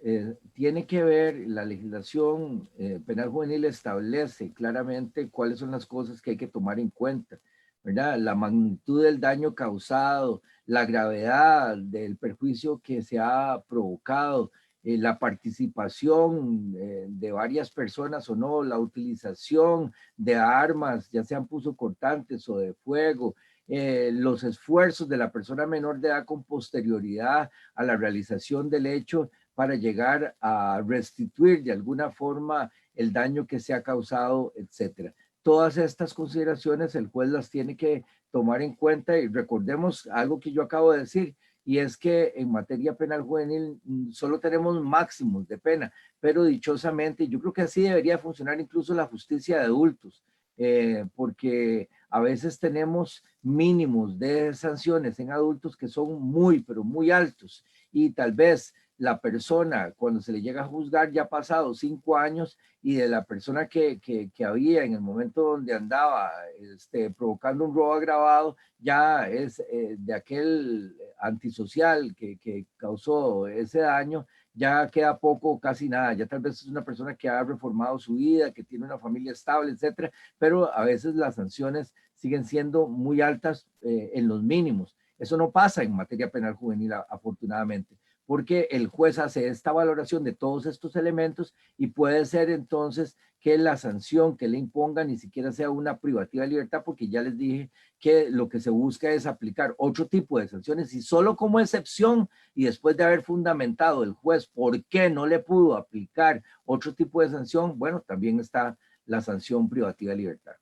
Tiene que ver, la legislación penal juvenil establece claramente cuáles son las cosas que hay que tomar en cuenta, ¿verdad? La magnitud del daño causado, la gravedad del perjuicio que se ha provocado, la participación de varias personas o no, la utilización de armas, ya sean punzocortantes o de fuego, los esfuerzos de la persona menor de edad con posterioridad a la realización del hecho para llegar a restituir de alguna forma el daño que se ha causado, etcétera. Todas estas consideraciones el juez las tiene que tomar en cuenta y recordemos algo que yo acabo de decir, y es que en materia penal juvenil solo tenemos máximos de pena, pero dichosamente yo creo que así debería funcionar incluso la justicia de adultos, porque a veces tenemos mínimos de sanciones en adultos que son muy, pero muy altos y tal vez la persona cuando se le llega a juzgar ya ha pasado 5 años y de la persona que había en el momento donde andaba provocando un robo agravado ya es de aquel antisocial que causó ese daño, ya queda poco, casi nada, ya tal vez es una persona que ha reformado su vida, que tiene una familia estable, etcétera, pero a veces las sanciones siguen siendo muy altas en los mínimos. Eso no pasa en materia penal juvenil, afortunadamente, porque el juez hace esta valoración de todos estos elementos y puede ser entonces que la sanción que le imponga ni siquiera sea una privativa de libertad, porque ya les dije que lo que se busca es aplicar otro tipo de sanciones y solo como excepción y después de haber fundamentado el juez por qué no le pudo aplicar otro tipo de sanción, bueno, también está la sanción privativa de libertad.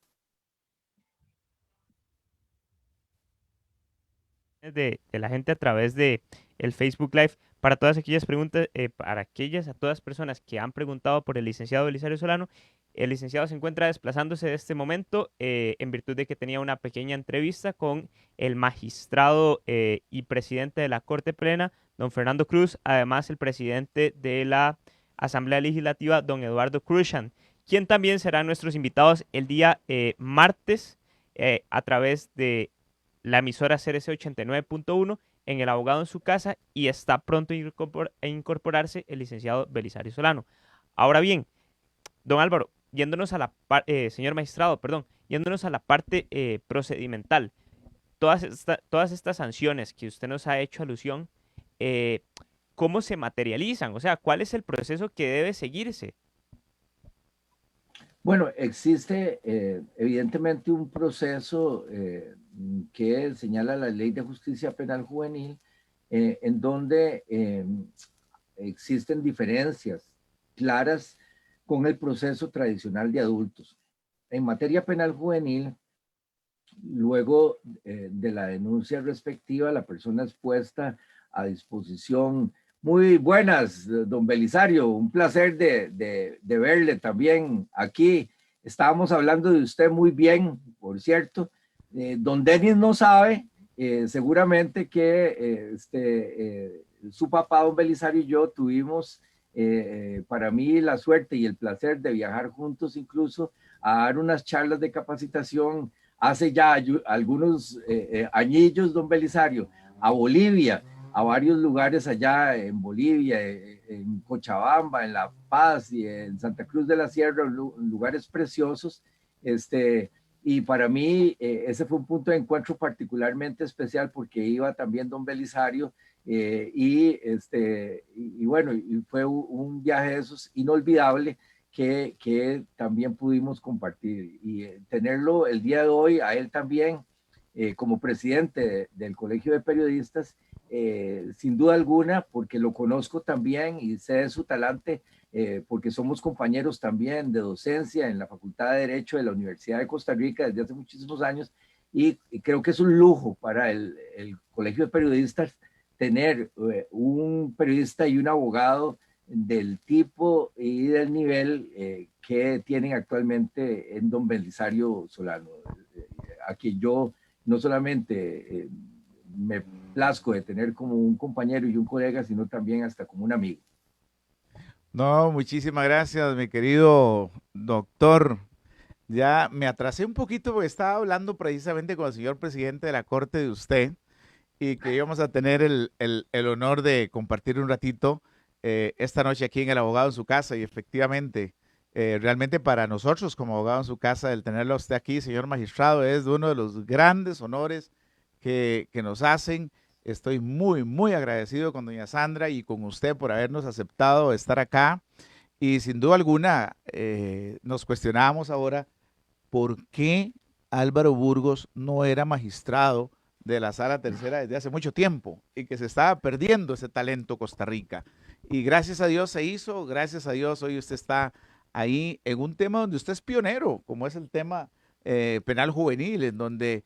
De la gente a través de el Facebook Live para todas aquellas preguntas, a todas personas que han preguntado por el licenciado Belisario Solano. El licenciado se encuentra desplazándose de este momento en virtud de que tenía una pequeña entrevista con el magistrado y presidente de la Corte Plena, don Fernando Cruz, además el presidente de la Asamblea Legislativa, don Eduardo Cruzan, quien también será nuestros invitados el día martes a través de la emisora CRC 89.1 en el abogado en su casa y está pronto a incorporarse el licenciado Belisario Solano. Ahora bien, don Álvaro, yéndonos a señor magistrado, perdón, yéndonos a la parte procedimental, todas estas sanciones que usted nos ha hecho alusión, ¿cómo se materializan? O sea, ¿cuál es el proceso que debe seguirse? Bueno, existe evidentemente un proceso que señala la Ley de Justicia Penal Juvenil, en donde existen diferencias claras con el proceso tradicional de adultos. En materia penal juvenil, luego de la denuncia respectiva, la persona es puesta a disposición. Muy buenas, don Belisario, un placer de verle también aquí. Estábamos hablando de usted muy bien, por cierto. Don Denis no sabe, seguramente que su papá, don Belisario, y yo tuvimos para mí la suerte y el placer de viajar juntos incluso a dar unas charlas de capacitación hace ya algunos añillos, don Belisario, a Bolivia, a varios lugares allá en Bolivia, en Cochabamba, en La Paz y en Santa Cruz de la Sierra, lugares preciosos. Y para mí ese fue un punto de encuentro particularmente especial porque iba también don Belisario y bueno, y fue un viaje de esos inolvidable que también pudimos compartir y tenerlo el día de hoy a él también como presidente del Colegio de Periodistas, sin duda alguna, porque lo conozco también y sé de su talante, porque somos compañeros también de docencia en la Facultad de Derecho de la Universidad de Costa Rica desde hace muchísimos años, y creo que es un lujo para el Colegio de Periodistas tener un periodista y un abogado del tipo y del nivel que tienen actualmente en don Belisario Solano, a quien yo no solamente me plazco de tener como un compañero y un colega, sino también hasta como un amigo. No, muchísimas gracias, mi querido doctor. Ya me atrasé un poquito porque estaba hablando precisamente con el señor presidente de la Corte de usted y que íbamos a tener el honor de compartir un ratito esta noche aquí en El Abogado en su Casa. Y efectivamente, realmente para nosotros como abogado en su casa, el tenerlo a usted aquí, señor magistrado, es uno de los grandes honores que nos hacen. Estoy muy, muy agradecido con doña Sandra y con usted por habernos aceptado estar acá. Y sin duda alguna, nos cuestionábamos ahora por qué Álvaro Burgos no era magistrado de la Sala Tercera desde hace mucho tiempo y que se estaba perdiendo ese talento Costa Rica. Y gracias a Dios se hizo, gracias a Dios hoy usted está ahí en un tema donde usted es pionero, como es el tema penal juvenil, en donde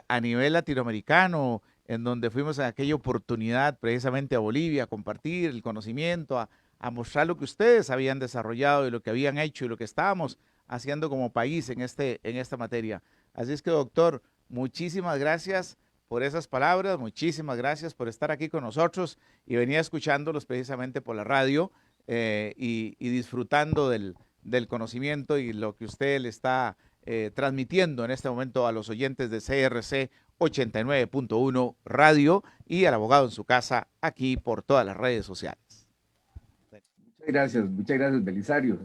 a nivel latinoamericano, en donde fuimos en aquella oportunidad precisamente a Bolivia a compartir el conocimiento, a mostrar lo que ustedes habían desarrollado y lo que habían hecho y lo que estábamos haciendo como país en esta materia. Así es que, doctor, muchísimas gracias por esas palabras, muchísimas gracias por estar aquí con nosotros y venía escuchándolos precisamente por la radio y disfrutando del conocimiento y lo que usted le está transmitiendo en este momento a los oyentes de CRC 89.1 Radio y al abogado en su casa aquí por todas las redes sociales. Muchas gracias, Belisario.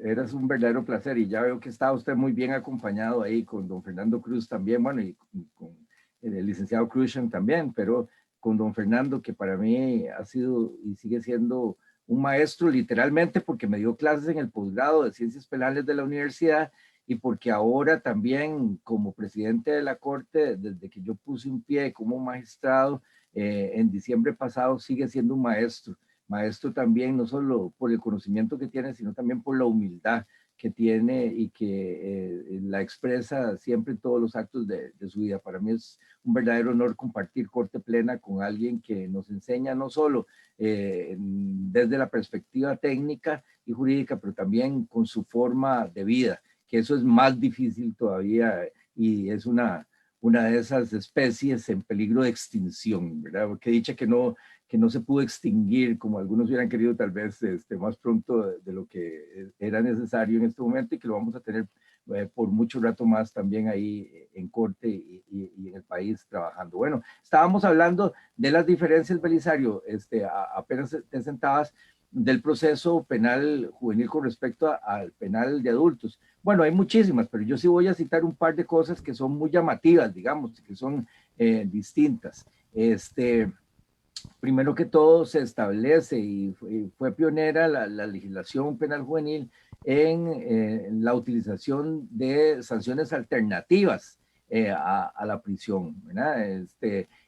Eras un verdadero placer y ya veo que está usted muy bien acompañado ahí con don Fernando Cruz también, bueno, y con el licenciado Cruzan también, pero con don Fernando, que para mí ha sido y sigue siendo un maestro literalmente porque me dio clases en el posgrado de Ciencias Penales de la universidad y porque ahora también como presidente de la Corte, desde que yo puse un pie como magistrado en diciembre pasado, sigue siendo un maestro. Maestro también, no solo por el conocimiento que tiene, sino también por la humildad que tiene y que la expresa siempre en todos los actos de su vida. Para mí es un verdadero honor compartir corte plena con alguien que nos enseña no solo desde la perspectiva técnica y jurídica, pero también con su forma de vida, que eso es más difícil todavía y es una de esas especies en peligro de extinción, ¿verdad? Porque dicha que no se pudo extinguir como algunos hubieran querido tal vez más pronto de lo que era necesario en este momento y que lo vamos a tener por mucho rato más también ahí en corte y en el país trabajando. Bueno, estábamos hablando de las diferencias, Belisario, apenas te sentabas, del proceso penal juvenil con respecto al penal de adultos. Bueno, hay muchísimas, pero yo sí voy a citar un par de cosas que son muy llamativas, digamos, que son distintas. Primero que todo, se establece y fue pionera la legislación penal juvenil en la utilización de sanciones alternativas a la prisión, ¿verdad?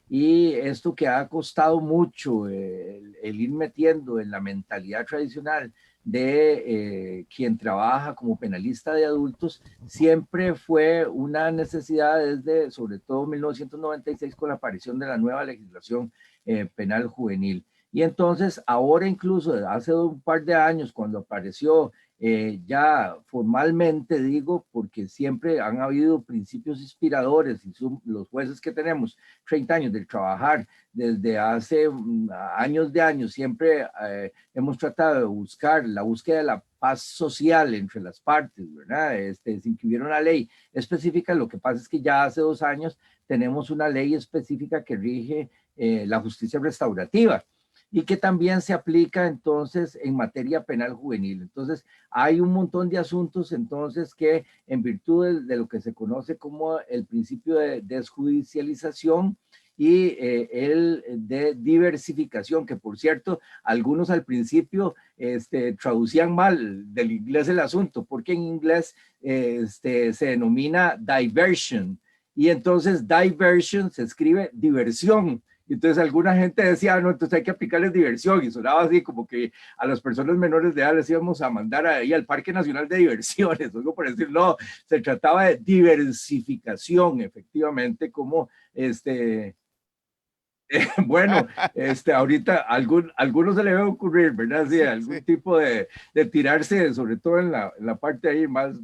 Y esto que ha costado mucho el ir metiendo en la mentalidad tradicional de quien trabaja como penalista de adultos, siempre fue una necesidad desde, sobre todo, 1996 con la aparición de la nueva legislación penal juvenil. Y entonces, ahora incluso, hace un par de años, cuando apareció ya formalmente, digo, porque siempre han habido principios inspiradores y son los jueces que tenemos 30 años de trabajar desde hace años de años, siempre hemos tratado de buscar la búsqueda de la paz social entre las partes, ¿verdad? Sin que hubiera una ley específica. Lo que pasa es que ya hace 2 años tenemos una ley específica que rige la justicia restaurativa y que también se aplica entonces en materia penal juvenil. Entonces hay un montón de asuntos entonces que en virtud de lo que se conoce como el principio de desjudicialización y el de diversificación, que por cierto, algunos al principio traducían mal del inglés el asunto, porque en inglés se denomina diversion, y entonces diversion se escribe diversión. Entonces alguna gente decía, no, entonces hay que aplicarles diversión, y sonaba así como que a las personas menores de edad les íbamos a mandar ahí al Parque Nacional de Diversiones, algo por decir, no, se trataba de diversificación, efectivamente, como bueno, ahorita algunos se le va a ocurrir, ¿verdad? Sí, algún tipo de tirarse, sobre todo en la parte ahí más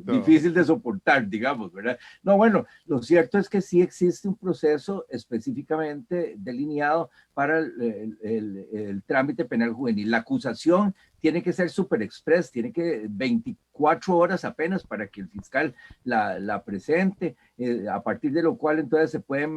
difícil de soportar, digamos, ¿verdad? No, bueno, lo cierto es que sí existe un proceso específicamente delineado para el trámite penal juvenil. La acusación tiene que ser super express, tiene que 24 horas apenas para que el fiscal la presente, a partir de lo cual entonces se pueden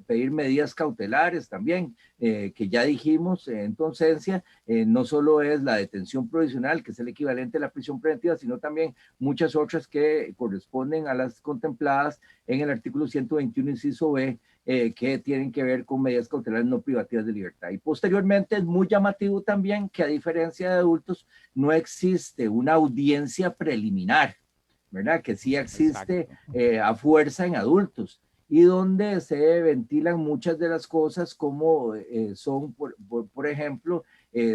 pedir medidas cautelares también, que ya dijimos en tu ausencia, no solo es la detención provisional, que es el equivalente a la prisión preventiva, sino también muchas otras que corresponden a las contempladas en el artículo 121, inciso B, que tienen que ver con medidas cautelares no privativas de libertad. Y posteriormente es muy llamativo también que, a diferencia de adultos, no existe una audiencia preliminar, ¿verdad? Que sí existe a fuerza en adultos, y donde se ventilan muchas de las cosas como son, por ejemplo,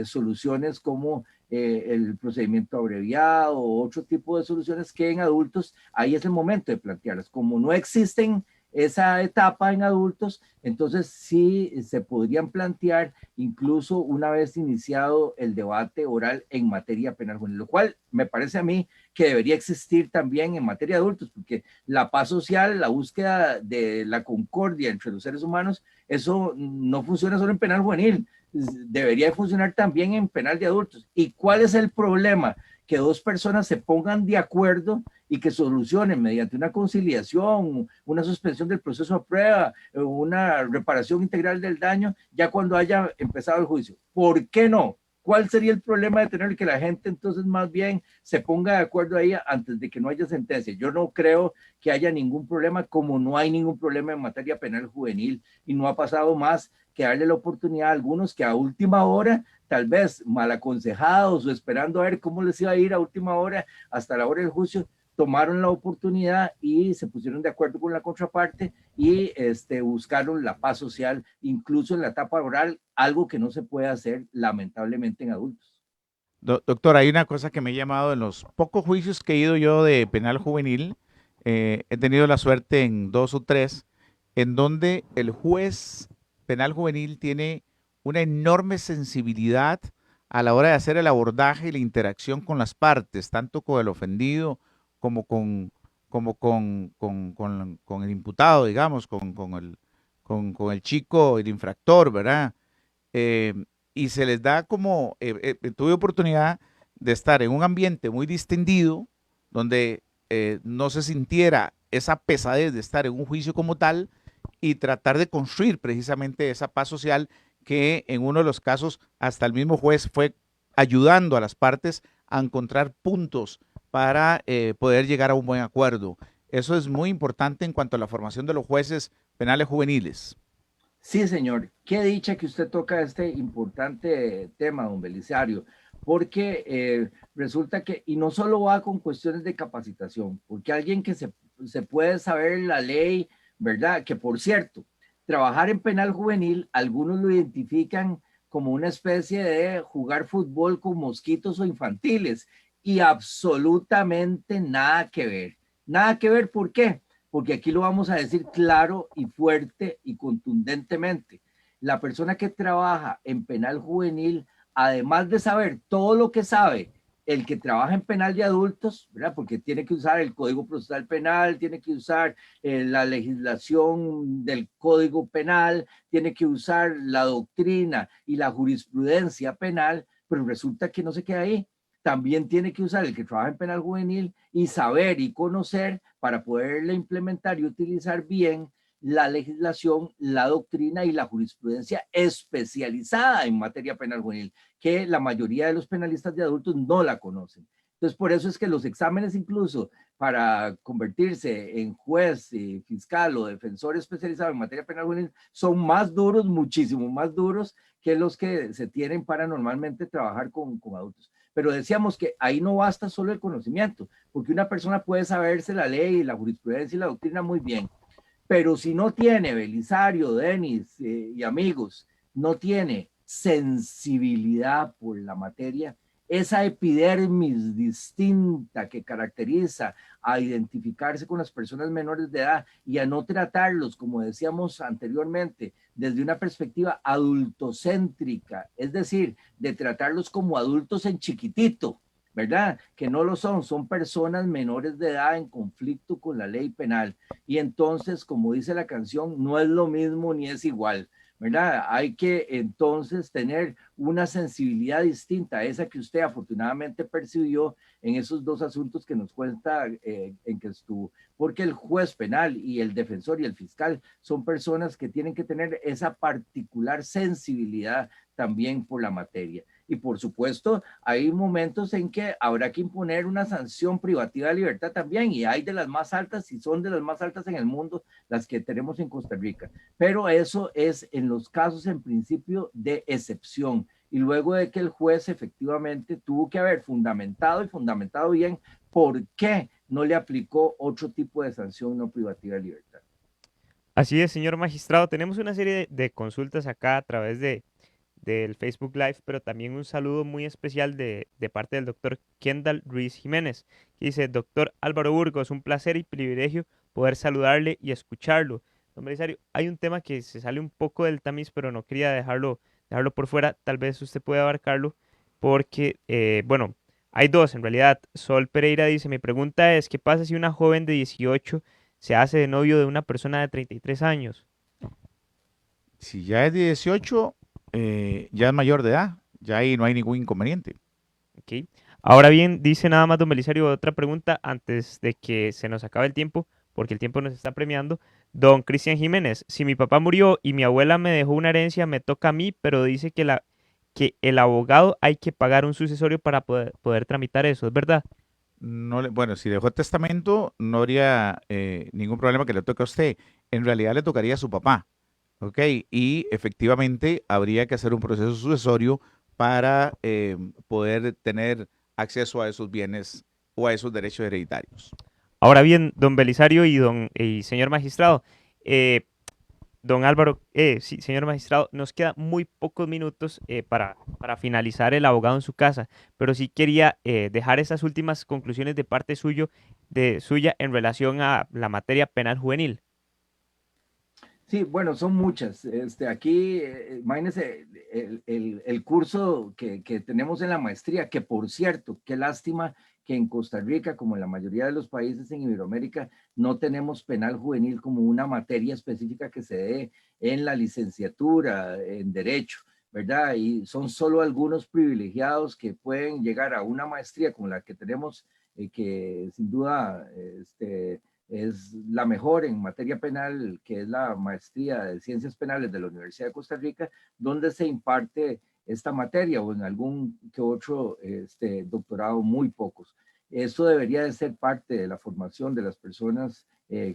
soluciones como el procedimiento abreviado o otro tipo de soluciones que en adultos ahí es el momento de plantearlas. Como no existen esa etapa en adultos, entonces sí se podrían plantear incluso una vez iniciado el debate oral en materia penal juvenil, lo cual me parece a mí que debería existir también en materia de adultos, porque la paz social, la búsqueda de la concordia entre los seres humanos, eso no funciona solo en penal juvenil, debería funcionar también en penal de adultos. ¿Y cuál es el problema? Que dos personas se pongan de acuerdo y que solucionen mediante una conciliación, una suspensión del proceso a prueba, una reparación integral del daño, ya cuando haya empezado el juicio. ¿Por qué no? ¿Cuál sería el problema de tener que la gente entonces más bien se ponga de acuerdo ahí antes de que no haya sentencia? Yo no creo que haya ningún problema, como no hay ningún problema en materia penal juvenil, y no ha pasado más que darle la oportunidad a algunos que a última hora, tal vez mal aconsejados o esperando a ver cómo les iba a ir a última hora, hasta la hora del juicio, tomaron la oportunidad y se pusieron de acuerdo con la contraparte y buscaron la paz social, incluso en la etapa oral, algo que no se puede hacer lamentablemente en adultos. Doctor, hay una cosa que me ha llamado en los pocos juicios que he ido yo de penal juvenil, he tenido la suerte en 2 o 3, en donde el juez penal juvenil tiene una enorme sensibilidad a la hora de hacer el abordaje y la interacción con las partes, tanto con el ofendido como con el imputado, digamos, con el chico, el infractor, ¿verdad? Y se les da como, tuve oportunidad de estar en un ambiente muy distendido, donde no se sintiera esa pesadez de estar en un juicio como tal y tratar de construir precisamente esa paz social que en uno de los casos hasta el mismo juez fue ayudando a las partes a encontrar puntos para poder llegar a un buen acuerdo. Eso es muy importante en cuanto a la formación de los jueces penales juveniles. Sí, señor. Qué dicha que usted toca este importante tema, don Belisario, porque resulta que, y no solo va con cuestiones de capacitación, porque alguien que se puede saber la ley, ¿verdad? Que por cierto, trabajar en penal juvenil, algunos lo identifican como una especie de jugar fútbol con mosquitos o infantiles, y absolutamente nada que ver. Nada que ver, ¿por qué? Porque aquí lo vamos a decir claro y fuerte y contundentemente. La persona que trabaja en penal juvenil, además de saber todo lo que sabe el que trabaja en penal de adultos, ¿verdad? Porque tiene que usar el Código Procesal Penal, tiene que usar la legislación del Código Penal, tiene que usar la doctrina y la jurisprudencia penal, pero resulta que no se queda ahí. También tiene que usar el que trabaja en penal juvenil y saber y conocer para poderle implementar y utilizar bien la legislación, la doctrina y la jurisprudencia especializada en materia penal juvenil, que la mayoría de los penalistas de adultos no la conocen. Entonces, por eso es que los exámenes incluso para convertirse en juez, fiscal o defensor especializado en materia penal juvenil son más duros, muchísimo más duros que los que se tienen para normalmente trabajar con adultos. Pero decíamos que ahí no basta solo el conocimiento, porque una persona puede saberse la ley, la jurisprudencia y la doctrina muy bien, pero si no tiene, Belisario, Denis y amigos, no tiene sensibilidad por la materia, esa epidermis distinta que caracteriza a identificarse con las personas menores de edad y a no tratarlos, como decíamos anteriormente, desde una perspectiva adultocéntrica, es decir, de tratarlos como adultos en chiquitito, ¿verdad? Que no lo son, son personas menores de edad en conflicto con la ley penal. Y entonces, como dice la canción, no es lo mismo ni es igual, ¿verdad? Hay que entonces tener una sensibilidad distinta a esa que usted afortunadamente percibió en esos dos asuntos que nos cuenta en que estuvo, porque el juez penal y el defensor y el fiscal son personas que tienen que tener esa particular sensibilidad también por la materia. Y por supuesto, hay momentos en que habrá que imponer una sanción privativa de libertad también, y hay de las más altas, y son de las más altas en el mundo, las que tenemos en Costa Rica. Pero eso es en los casos en principio de excepción, y luego de que el juez efectivamente tuvo que haber fundamentado y fundamentado bien por qué no le aplicó otro tipo de sanción no privativa de libertad. Así es, señor magistrado. Tenemos una serie de consultas acá a través del Facebook Live, pero también un saludo muy especial de parte del doctor Kendall Ruiz Jiménez, que dice: doctor Álvaro Burgos, un placer y privilegio poder saludarle y escucharlo. Don Belisario, hay un tema que se sale un poco del tamiz, pero no quería dejarlo por fuera. Tal vez usted pueda abarcarlo, porque, bueno, hay dos en realidad. Sol Pereira dice: mi pregunta es, ¿qué pasa si una joven de 18 se hace de novio de una persona de 33 años? Si ya es de 18, ya es mayor de edad, ya ahí no hay ningún inconveniente. Ok. Ahora bien, dice nada más don Belisario, otra pregunta antes de que se nos acabe el tiempo, porque el tiempo nos está premiando. Don Cristian Jiménez: si mi papá murió y mi abuela me dejó una herencia, me toca a mí, pero dice que el abogado hay que pagar un sucesorio para poder tramitar eso, ¿es verdad? No bueno, si dejó testamento, no habría ningún problema que le toque a usted. En realidad le tocaría a su papá, ¿ok? Y efectivamente habría que hacer un proceso sucesorio para poder tener acceso a esos bienes o a esos derechos hereditarios. Ahora bien, don Belisario y señor magistrado, eh, don Álvaro, sí, señor magistrado, nos quedan muy pocos minutos para finalizar el abogado en su casa, pero sí quería dejar esas últimas conclusiones de parte suya en relación a la materia penal juvenil. Sí, bueno, son muchas. Aquí, imagínense el curso que tenemos en la maestría, que por cierto, qué lástima que en Costa Rica, como en la mayoría de los países en Iberoamérica, no tenemos penal juvenil como una materia específica que se dé en la licenciatura en Derecho, ¿verdad? Y son solo algunos privilegiados que pueden llegar a una maestría como la que tenemos que sin duda es la mejor en materia penal, que es la maestría de Ciencias Penales de la Universidad de Costa Rica, donde se imparte esta materia, o en algún que otro doctorado, muy pocos. Eso debería de ser parte de la formación de las personas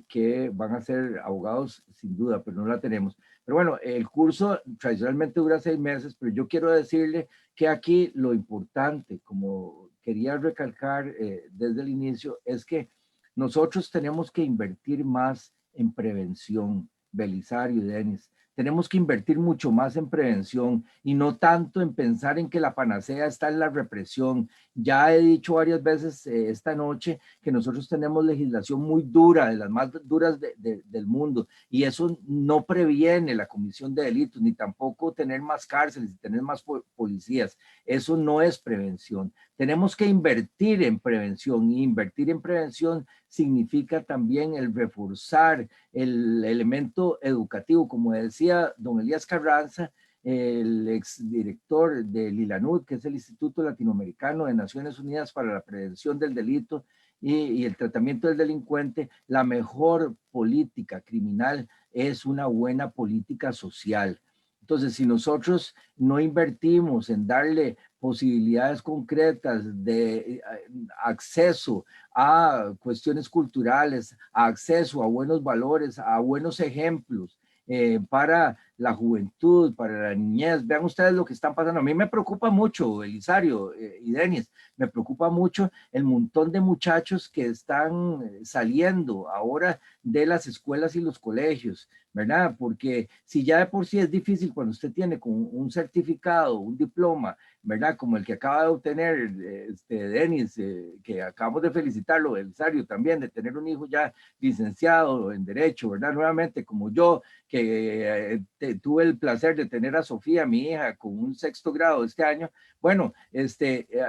que van a ser abogados, sin duda, pero no la tenemos. Pero bueno, el curso tradicionalmente dura 6 meses, pero yo quiero decirle que aquí lo importante, como quería recalcar desde el inicio, es que nosotros tenemos que invertir más en prevención, Belisario y Denis. Tenemos que invertir mucho más en prevención y no tanto en pensar en que la panacea está en la represión. Ya he dicho varias veces esta noche que nosotros tenemos legislación muy dura, de las más duras del mundo, y eso no previene la comisión de delitos, ni tampoco tener más cárceles y tener más policías. Eso no es prevención. Tenemos que invertir en prevención, y invertir en prevención significa también el reforzar el elemento educativo. Como decía don Elías Carranza, el exdirector del ILANUD, que es el Instituto Latinoamericano de Naciones Unidas para la Prevención del Delito y el Tratamiento del Delincuente, la mejor política criminal es una buena política social. Entonces, si nosotros no invertimos en darle posibilidades concretas de acceso a cuestiones culturales, a acceso a buenos valores, a buenos ejemplos para la juventud, para la niñez. Vean ustedes lo que están pasando. A mí me preocupa mucho, Belisario y Denis, me preocupa mucho el montón de muchachos que están saliendo ahora de las escuelas y los colegios, ¿verdad? Porque si ya de por sí es difícil cuando usted tiene con un certificado, un diploma, ¿verdad? Como el que acaba de obtener Denis, que acabamos de felicitarlo, Belisario, también, de tener un hijo ya licenciado en Derecho, ¿verdad? Nuevamente, como yo, que tuve el placer de tener a Sofía, mi hija, con un 6º grado este año. Bueno,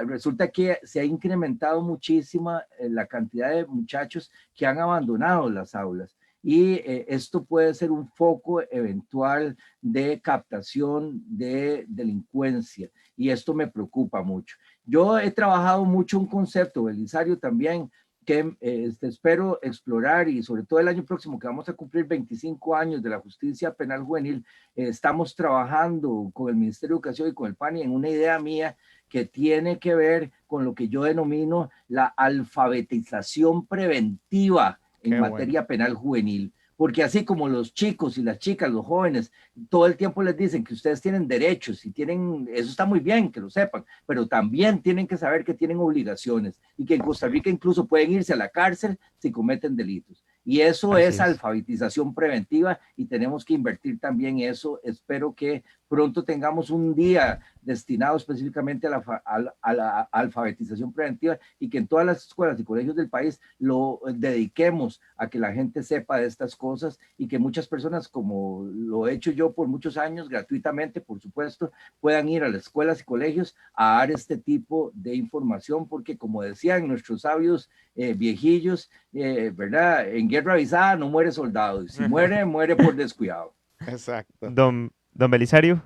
resulta que se ha incrementado muchísima la cantidad de muchachos que han abandonado las aulas. Y esto puede ser un foco eventual de captación de delincuencia, y esto me preocupa mucho. Yo he trabajado mucho un concepto, Belisario, también, que espero explorar, y sobre todo el año próximo, que vamos a cumplir 25 años de la justicia penal juvenil, estamos trabajando con el Ministerio de Educación y con el PANI en una idea mía que tiene que ver con lo que yo denomino la alfabetización preventiva en materia penal juvenil. Porque así como los chicos y las chicas, los jóvenes, todo el tiempo les dicen que ustedes tienen derechos y tienen, eso está muy bien que lo sepan, pero también tienen que saber que tienen obligaciones y que en Costa Rica incluso pueden irse a la cárcel si cometen delitos. Y eso es alfabetización preventiva, y tenemos que invertir también eso. Espero que pronto tengamos un día destinado específicamente a la alfabetización preventiva, y que en todas las escuelas y colegios del país lo dediquemos a que la gente sepa de estas cosas, y que muchas personas, como lo he hecho yo por muchos años, gratuitamente, por supuesto, puedan ir a las escuelas y colegios a dar este tipo de información, porque como decían nuestros sabios viejillos, ¿verdad? En guerra avisada no muere soldado, y si muere, muere por descuidado. Exacto. Don Belisario.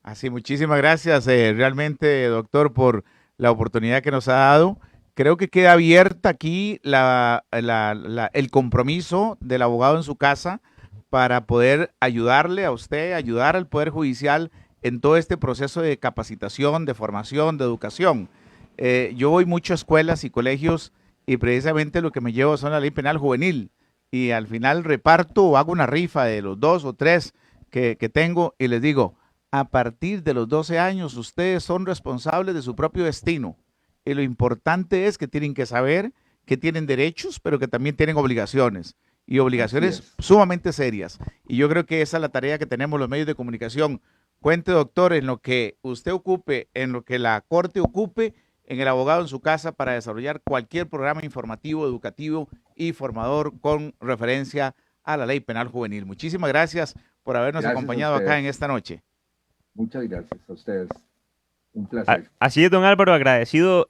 Así, muchísimas gracias realmente, doctor, por la oportunidad que nos ha dado. Creo que queda abierta aquí el compromiso del abogado en su casa para poder ayudarle a usted, ayudar al Poder Judicial en todo este proceso de capacitación, de formación, de educación. Yo voy mucho a escuelas y colegios, y precisamente lo que me llevo son la ley penal juvenil, y al final reparto o hago una rifa de los 2 o 3 que tengo, y les digo: a partir de los 12 años ustedes son responsables de su propio destino, y lo importante es que tienen que saber que tienen derechos, pero que también tienen obligaciones, y obligaciones sumamente serias. Y yo creo que esa es la tarea que tenemos los medios de comunicación. Cuente, doctor, en lo que usted ocupe, en lo que la Corte ocupe, en el abogado en su casa, para desarrollar cualquier programa informativo, educativo y formador con referencia a la ley penal juvenil. Muchísimas gracias por habernos acompañado acá en esta noche. Muchas gracias a ustedes. Un placer. Así es, don Álvaro, agradecido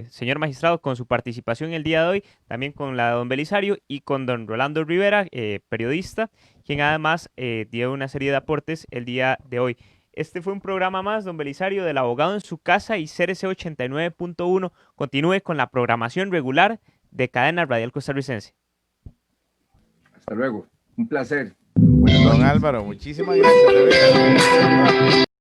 señor magistrado, con su participación el día de hoy, también con la de don Belisario y con don Rolando Rivera, periodista, quien además dio una serie de aportes el día de hoy. Este fue un programa más, don Belisario, del Abogado en su Casa y CRC 89.1. Continúe con la programación regular de Cadena Radial Costarricense. Hasta luego. Un placer. Don Álvaro, muchísimas gracias. de verdad.